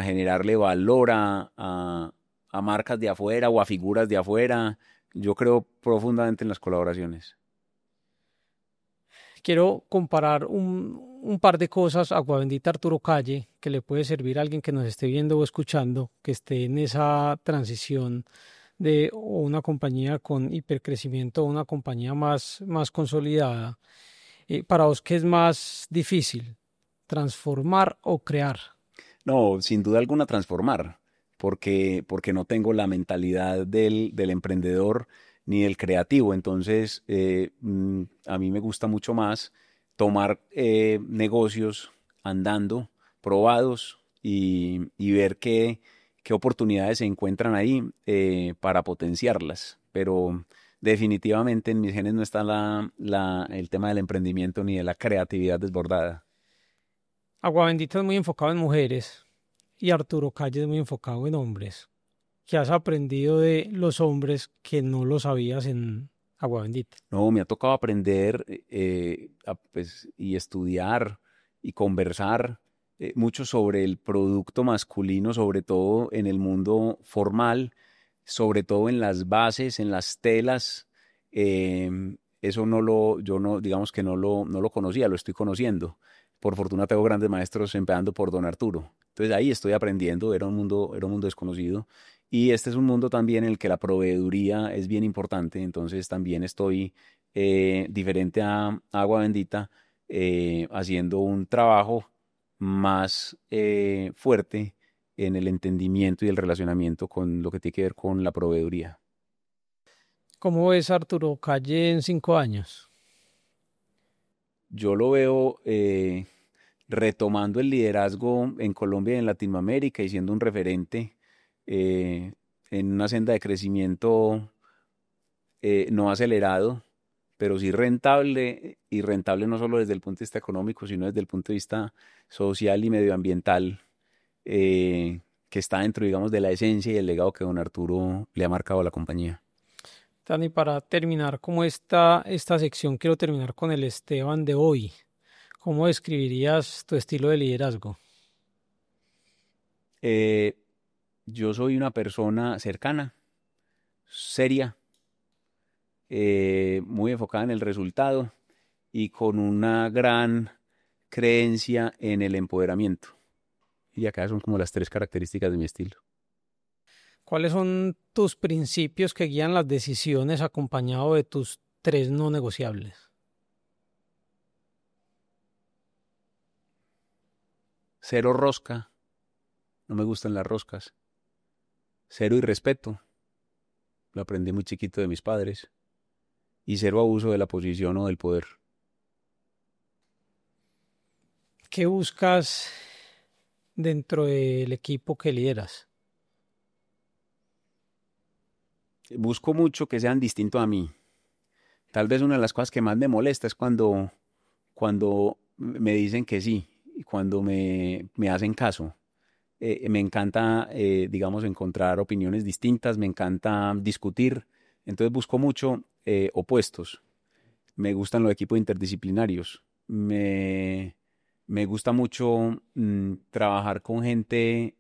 generarle valor a marcas de afuera o a figuras de afuera. Yo creo profundamente en las colaboraciones. Quiero comparar un par de cosas, Agua Bendita Arturo Calle, que le puede servir a alguien que nos esté viendo o escuchando, que esté en esa transición de o una compañía con hipercrecimiento o una compañía más consolidada. Para vos, ¿qué es más difícil? transformar o crear? No, sin duda alguna transformar, porque no tengo la mentalidad del emprendedor ni del creativo. Entonces, a mí me gusta mucho más tomar negocios andando, probados y ver qué oportunidades se encuentran ahí para potenciarlas. Pero definitivamente en mis genes no está el tema del emprendimiento ni de la creatividad desbordada. Agua Bendita es muy enfocado en mujeres y Arturo Calle es muy enfocado en hombres. ¿Qué has aprendido de los hombres que no lo sabías en Agua Bendita? No, me ha tocado aprender pues, y estudiar y conversar mucho sobre el producto masculino, sobre todo en el mundo formal, sobre todo en las bases, en las telas. Eso yo no, digamos que no lo conocía, lo estoy conociendo. Por fortuna tengo grandes maestros empezando por don Arturo. Entonces ahí estoy aprendiendo, era un mundo desconocido. Y este es un mundo también en el que la proveeduría es bien importante, entonces también estoy diferente a Agua Bendita, haciendo un trabajo más fuerte en el entendimiento y el relacionamiento con lo que tiene que ver con la proveeduría. ¿Cómo ves a Arturo Calle en 5 años? Yo lo veo retomando el liderazgo en Colombia y en Latinoamérica y siendo un referente eh, en una senda de crecimiento no acelerado, pero sí rentable, y rentable no solo desde el punto de vista económico, sino desde el punto de vista social y medioambiental, que está dentro, digamos, de la esencia y el legado que don Arturo le ha marcado a la compañía. Dani, para terminar como esta sección, quiero terminar con el Esteban de hoy. ¿Cómo describirías tu estilo de liderazgo? Eh, yo soy una persona cercana, seria, muy enfocada en el resultado y con una gran creencia en el empoderamiento. Y acá son como las tres características de mi estilo. ¿Cuáles son tus principios que guían las decisiones acompañado de tus tres no negociables? Cero rosca, no me gustan las roscas. Cero irrespeto, lo aprendí muy chiquito de mis padres. Y cero abuso de la posición o del poder. ¿Qué buscas dentro del equipo que lideras? Busco mucho que sean distintos a mí. Tal vez una de las cosas que más me molesta es cuando me dicen que sí y cuando me hacen caso. Me encanta, digamos, encontrar opiniones distintas, me encanta discutir. Entonces busco mucho opuestos. Me gustan los equipos interdisciplinarios. Me gusta mucho trabajar con gente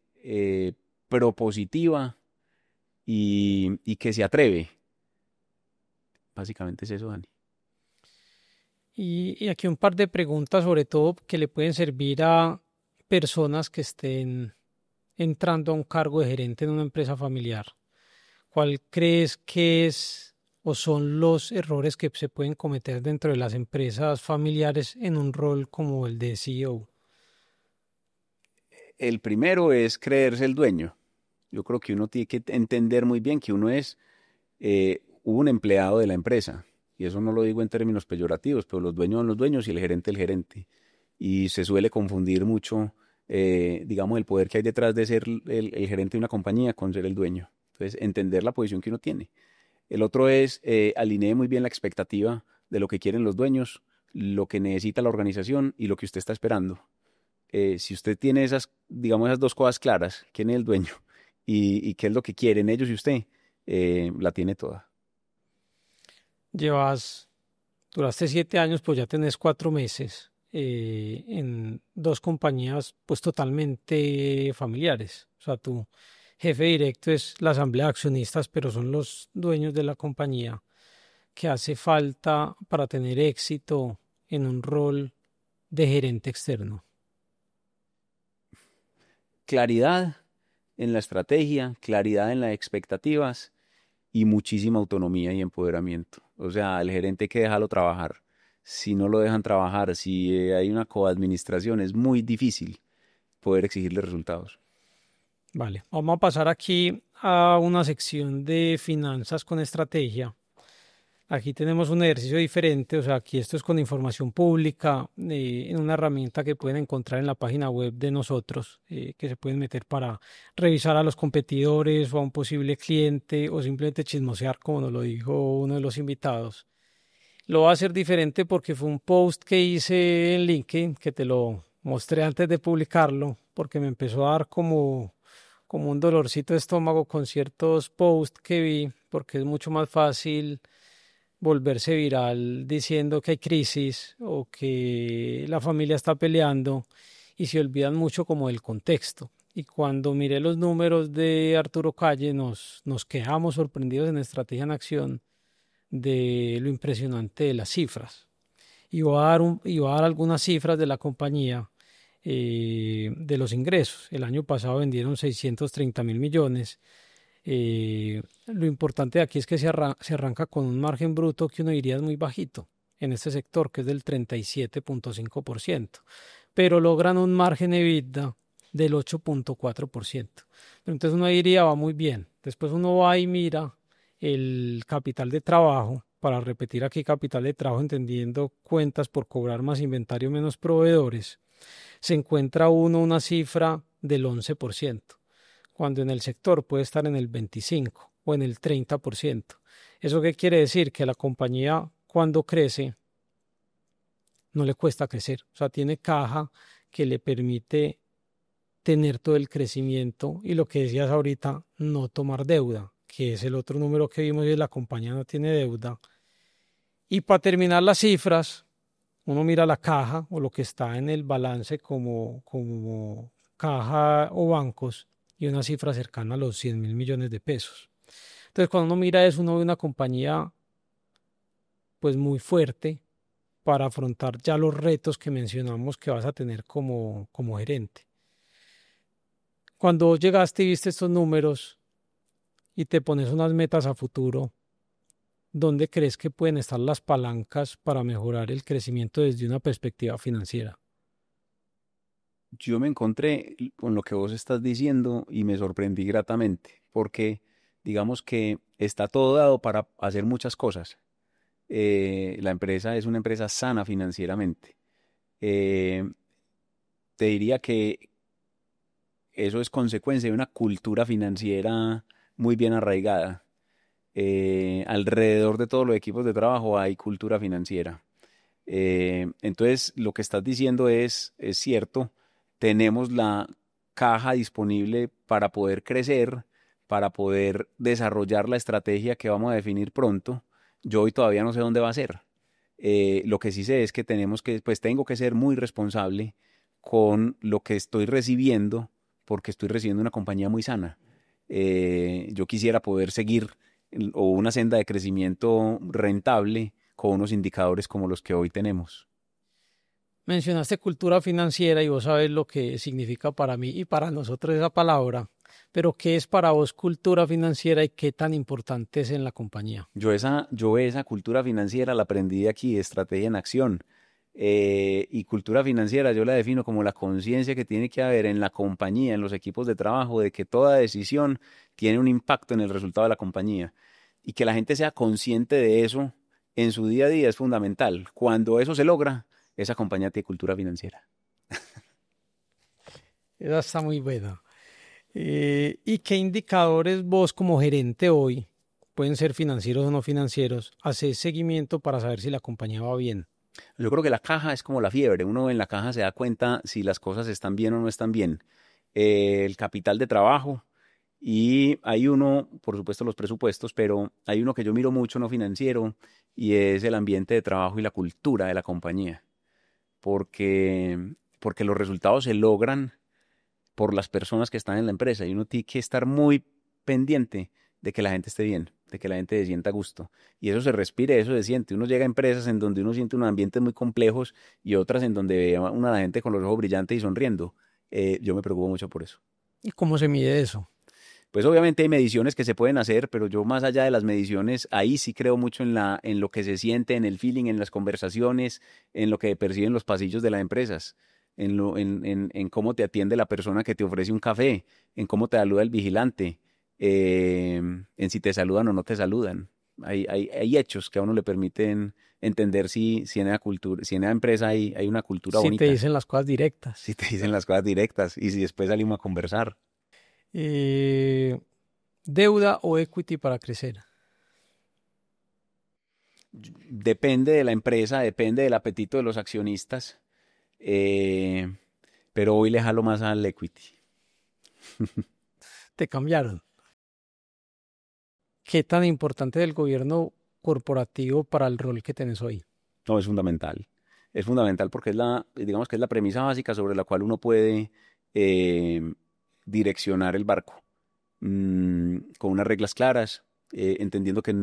propositiva y que se atreve. Básicamente es eso, Dani. Y aquí un par de preguntas, sobre todo que le pueden servir a personas que estén entrando a un cargo de gerente en una empresa familiar. ¿Cuál crees que es o son los errores que se pueden cometer dentro de las empresas familiares en un rol como el de CEO? El primero es creerse el dueño. Yo creo que uno tiene que entender muy bien que uno es un empleado de la empresa. Y eso no lo digo en términos peyorativos, pero los dueños son los dueños y el gerente. Y se suele confundir mucho, digamos, el poder que hay detrás de ser el gerente de una compañía con ser el dueño. Entonces, entender la posición que uno tiene. El otro es alinee muy bien la expectativa de lo que quieren los dueños, lo que necesita la organización y lo que usted está esperando. Si usted tiene esas, digamos, esas dos cosas claras, quién es el dueño y qué es lo que quieren ellos y usted, la tiene toda. Llevas, duraste 7 años, pues ya tenés 4 meses en dos compañías pues totalmente familiares. O sea, tu jefe directo es la asamblea de accionistas, pero son los dueños de la compañía. ¿Qué hace falta para tener éxito en un rol de gerente externo? Claridad en la estrategia, claridad en las expectativas y muchísima autonomía y empoderamiento. O sea, el gerente hay que dejarlo trabajar. si no lo dejan trabajar, si hay una coadministración, es muy difícil poder exigirle resultados. Vale, vamos a pasar aquí a una sección de finanzas con estrategia. Aquí tenemos un ejercicio diferente, o sea, aquí esto es con información pública, en una herramienta que pueden encontrar en la página web de nosotros, que se pueden meter para revisar a los competidores o a un posible cliente o simplemente chismosear, como nos lo dijo uno de los invitados. Lo va a hacer diferente porque fue un post que hice en LinkedIn, que te lo mostré antes de publicarlo, porque me empezó a dar como un dolorcito de estómago con ciertos posts que vi, porque es mucho más fácil volverse viral diciendo que hay crisis o que la familia está peleando y se olvidan mucho como del contexto. Y cuando miré los números de Arturo Calle, nos quedamos sorprendidos en Estrategia en Acción de lo impresionante de las cifras. Y voy a dar algunas cifras de la compañía, de los ingresos. El año pasado vendieron 630.000 millones. Lo importante de aquí es que se arranca con un margen bruto que uno diría es muy bajito en este sector, que es del 37.5%, pero logran un margen EBITDA del 8.4%. Entonces uno diría va muy bien. Después uno va y mira el capital de trabajo, para repetir aquí capital de trabajo entendiendo cuentas por cobrar más inventario menos proveedores, se encuentra uno una cifra del 11%, cuando en el sector puede estar en el 25 o en el 30%. ¿Eso qué quiere decir? Que la compañía cuando crece no le cuesta crecer, o sea, tiene caja que le permite tener todo el crecimiento y lo que decías ahorita, no tomar deuda, que es el otro número que vimos y la compañía no tiene deuda. Y para terminar las cifras, uno mira la caja o lo que está en el balance como caja o bancos y una cifra cercana a los 100.000 millones de pesos. Entonces, cuando uno mira eso, uno ve una compañía pues muy fuerte para afrontar ya los retos que mencionamos que vas a tener como gerente. Cuando llegaste y viste estos números y te pones unas metas a futuro, ¿dónde crees que pueden estar las palancas para mejorar el crecimiento desde una perspectiva financiera? Yo me encontré con lo que vos estás diciendo y me sorprendí gratamente, porque digamos que está todo dado para hacer muchas cosas. La empresa es una empresa sana financieramente. Eh, Te diría que eso es consecuencia de una cultura financiera muy bien arraigada. Alrededor de todos los equipos de trabajo hay cultura financiera. Entonces, lo que estás diciendo es cierto, tenemos la caja disponible para poder crecer, para poder desarrollar la estrategia que vamos a definir pronto. Yo hoy todavía no sé dónde va a ser. Lo que sí sé es que pues tengo que ser muy responsable con lo que estoy recibiendo, porque estoy recibiendo una compañía muy sana. Yo quisiera poder seguir o una senda de crecimiento rentable con unos indicadores como los que hoy tenemos. Mencionaste cultura financiera y vos sabes lo que significa para mí y para nosotros esa palabra, pero ¿qué es para vos cultura financiera y qué tan importante es en la compañía? Yo esa cultura financiera la aprendí de aquí, de Estrategia en Acción. Y cultura financiera yo la defino como la conciencia que tiene que haber en la compañía, en los equipos de trabajo, de que toda decisión tiene un impacto en el resultado de la compañía. Y que la gente sea consciente de eso en su día a día es fundamental. Cuando eso se logra, esa compañía tiene cultura financiera. Esa está muy buena. ¿Y qué indicadores vos como gerente hoy, pueden ser financieros o no financieros, haces seguimiento para saber si la compañía va bien? Yo creo que la caja es como la fiebre. Uno en la caja se da cuenta si las cosas están bien o no están bien. El capital de trabajo y hay uno, por supuesto, los presupuestos, pero hay uno que yo miro mucho, no financiero, y es el ambiente de trabajo y la cultura de la compañía. Porque los resultados se logran por las personas que están en la empresa y uno tiene que estar muy pendiente de que la gente esté bien, de que la gente se sienta a gusto. Y eso se respire, eso se siente. Uno llega a empresas en donde uno siente unos ambientes muy complejos y otras en donde ve a una la gente con los ojos brillantes y sonriendo. Yo me preocupo mucho por eso. ¿Y cómo se mide eso? Pues obviamente hay mediciones que se pueden hacer, pero yo más allá de las mediciones, ahí sí creo mucho en lo que se siente, en el feeling, en las conversaciones, en lo que perciben los pasillos de las empresas, en cómo te atiende la persona que te ofrece un café, en cómo te saluda el vigilante, en si te saludan o no te saludan. Hay hechos que a uno le permiten entender si en esa cultura, si en esa empresa hay una cultura Si te bonita, dicen las cosas directas. si te dicen las cosas directas y si después salimos a conversar. Eh, ¿Deuda o equity para crecer? Depende de la empresa, depende del apetito de los accionistas, eh, pero hoy le jalo más al equity. Te cambiaron. ¿Qué tan importante es el gobierno corporativo para el rol que tenés hoy? No, es fundamental. Es fundamental porque digamos que es la premisa básica sobre la cual uno puede eh, direccionar el barco con unas reglas claras, entendiendo que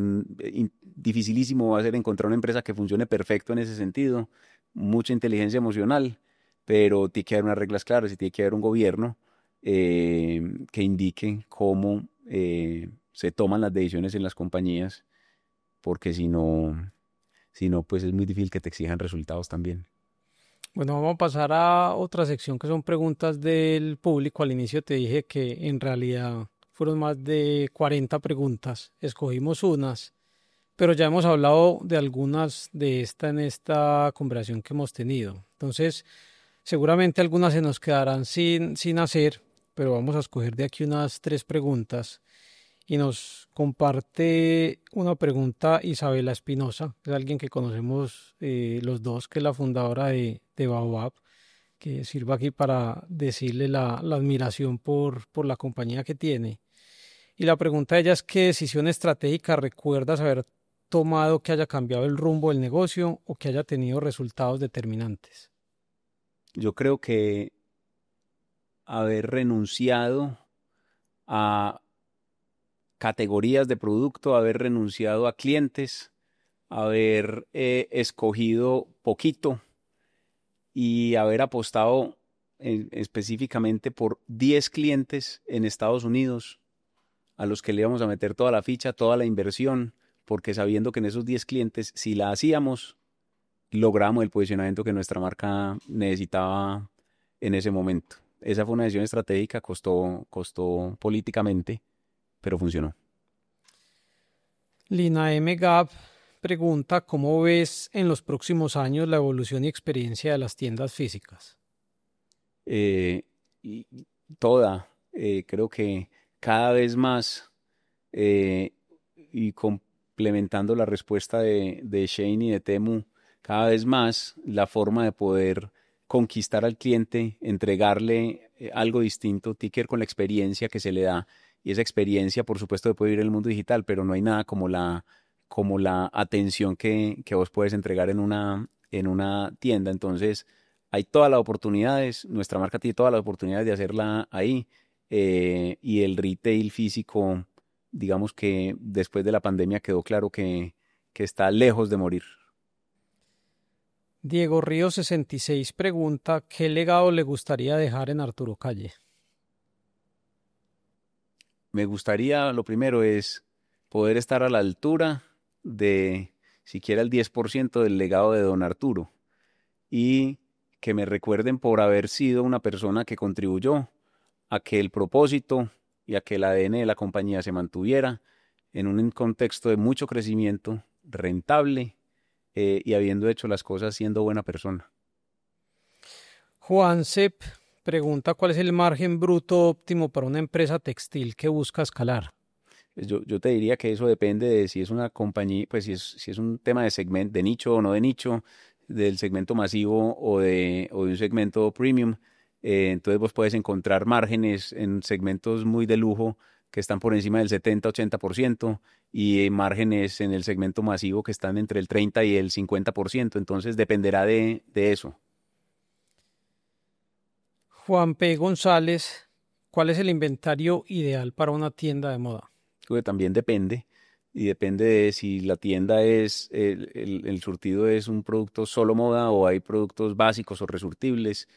dificilísimo va a ser encontrar una empresa que funcione perfecto en ese sentido, mucha inteligencia emocional, pero tiene que haber unas reglas claras y tiene que haber un gobierno que indique cómo se toman las decisiones en las compañías, porque si no, pues es muy difícil que te exijan resultados también. Bueno, vamos a pasar a otra sección que son preguntas del público. Al inicio te dije que en realidad fueron más de 40 preguntas. Escogimos unas, pero ya hemos hablado de algunas de en esta conversación que hemos tenido. Entonces, seguramente algunas se nos quedarán sin hacer, pero vamos a escoger de aquí unas 3 preguntas. Y nos comparte una pregunta Isabela Espinosa, es alguien que conocemos los dos, que es la fundadora de Baobab, que sirva aquí para decirle la admiración por la compañía que tiene. Y la pregunta de ella es: ¿qué decisión estratégica recuerdas haber tomado que haya cambiado el rumbo del negocio o que haya tenido resultados determinantes? Yo creo que haber renunciado a categorías de producto, haber renunciado a clientes, haber escogido poquito y haber apostado específicamente por 10 clientes en Estados Unidos a los que le íbamos a meter toda la ficha, toda la inversión, porque sabiendo que en esos 10 clientes, si la hacíamos, logramos el posicionamiento que nuestra marca necesitaba en ese momento. Esa fue una decisión estratégica, costó políticamente, pero funcionó. Lina M. Gab pregunta: ¿cómo ves en los próximos años la evolución y experiencia de las tiendas físicas? eh, y toda, creo que cada vez más, eh, y complementando la respuesta de Shane y de Temu, cada vez más la forma de poder conquistar al cliente, entregarle algo distinto, tiene que ver con la experiencia que se le da. Y esa experiencia, por supuesto, puede vivir en el mundo digital, pero no hay nada como la atención que vos puedes entregar en una tienda. Entonces, hay todas las oportunidades, nuestra marca tiene todas las oportunidades de hacerla ahí, y el retail físico, digamos que después de la pandemia quedó claro que está lejos de morir. Diego Río 66 pregunta: ¿qué legado le gustaría dejar en Arturo Calle? Me gustaría, lo primero es poder estar a la altura de siquiera el 10% del legado de don Arturo y que me recuerden por haber sido una persona que contribuyó a que el propósito y a que el ADN de la compañía se mantuviera en un contexto de mucho crecimiento, rentable, y habiendo hecho las cosas siendo buena persona. Juan Cep pregunta: ¿cuál es el margen bruto óptimo para una empresa textil que busca escalar? Pues yo te diría que eso depende de si es una compañía, pues si es un tema de segmento, de nicho o no de nicho, del segmento masivo o de un segmento premium. Entonces vos puedes encontrar márgenes en segmentos muy de lujo que están por encima del 70-80% y márgenes en el segmento masivo que están entre el 30 y el 50%. Entonces dependerá de eso. Juan P. González: ¿cuál es el inventario ideal para una tienda de moda? Que también depende, y depende de si la tienda el surtido es un producto solo moda o hay productos básicos o resurtibles.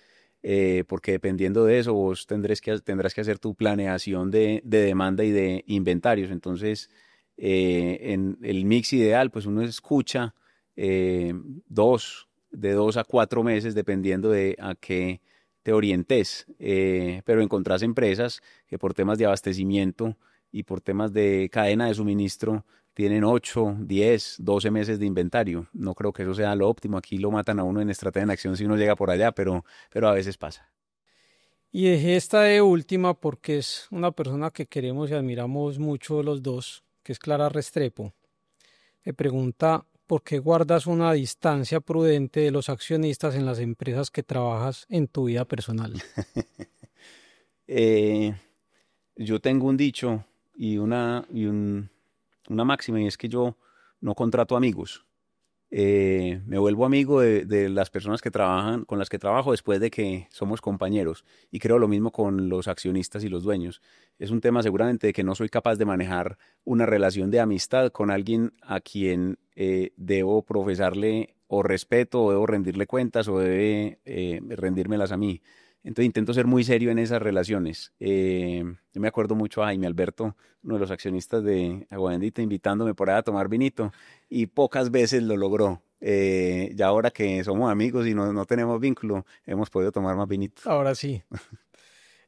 porque dependiendo de eso vos tendrás que hacer tu planeación de demanda y de inventarios. Entonces, en el mix ideal, pues uno escucha eh, de 2 a 4 meses, dependiendo de a qué te orientes. Pero encontrás empresas que por temas de abastecimiento y por temas de cadena de suministro tienen 8, 10, 12 meses de inventario. No creo que eso sea lo óptimo. Aquí lo matan a uno en estrategia en acción si uno llega por allá, pero a veces pasa. Y dejé esta de última porque es una persona que queremos y admiramos mucho los dos, que es Clara Restrepo. Me pregunta por qué guardas una distancia prudente de los accionistas en las empresas que trabajas en tu vida personal. Eh, yo tengo un dicho una máxima, y es que yo no contrato amigos. Me vuelvo amigo de las personas que trabajan, con las que trabajo después de que somos compañeros. Y creo lo mismo con los accionistas y los dueños. Es un tema seguramente de que no soy capaz de manejar una relación de amistad con alguien a quien debo profesarle o respeto, o debo rendirle cuentas, o debe rendírmelas a mí. Entonces intento ser muy serio en esas relaciones. Yo me acuerdo mucho a Jaime Alberto, uno de los accionistas de Agua Bendita, invitándome por ahí a tomar vinito, y pocas veces lo logró. Ya ahora que somos amigos y no tenemos vínculo, hemos podido tomar más vinito. Ahora sí.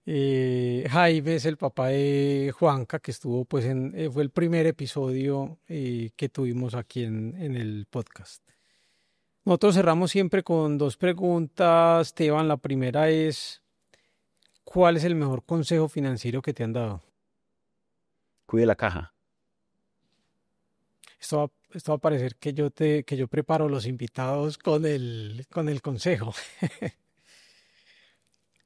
Jaime es el papá de Juanca, que estuvo pues fue el primer episodio que tuvimos aquí en el podcast. Nosotros cerramos siempre con dos preguntas, Esteban. La primera es, ¿cuál es el mejor consejo financiero que te han dado? Cuide la caja. Esto va a parecer que yo preparo los invitados con el consejo.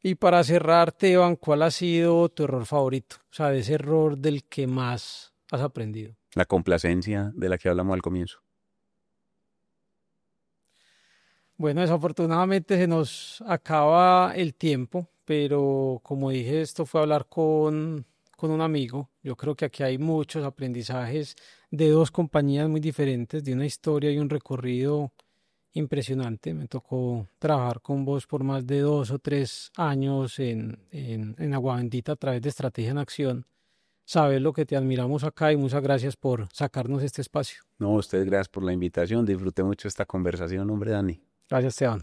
Y para cerrar, Esteban, ¿cuál ha sido tu error favorito? O sea, de ese error del que más has aprendido. La complacencia de la que hablamos al comienzo. Bueno, desafortunadamente se nos acaba el tiempo, pero como dije, esto fue hablar con un amigo. Yo creo que aquí hay muchos aprendizajes de dos compañías muy diferentes, de una historia y un recorrido impresionante. Me tocó trabajar con vos por más de 2 o 3 años en Agua Bendita a través de Estrategia en Acción. Sabes lo que te admiramos acá y muchas gracias por sacarnos este espacio. No, ustedes gracias por la invitación. Disfruté mucho esta conversación, hombre, Dani. Gracias, Esteban.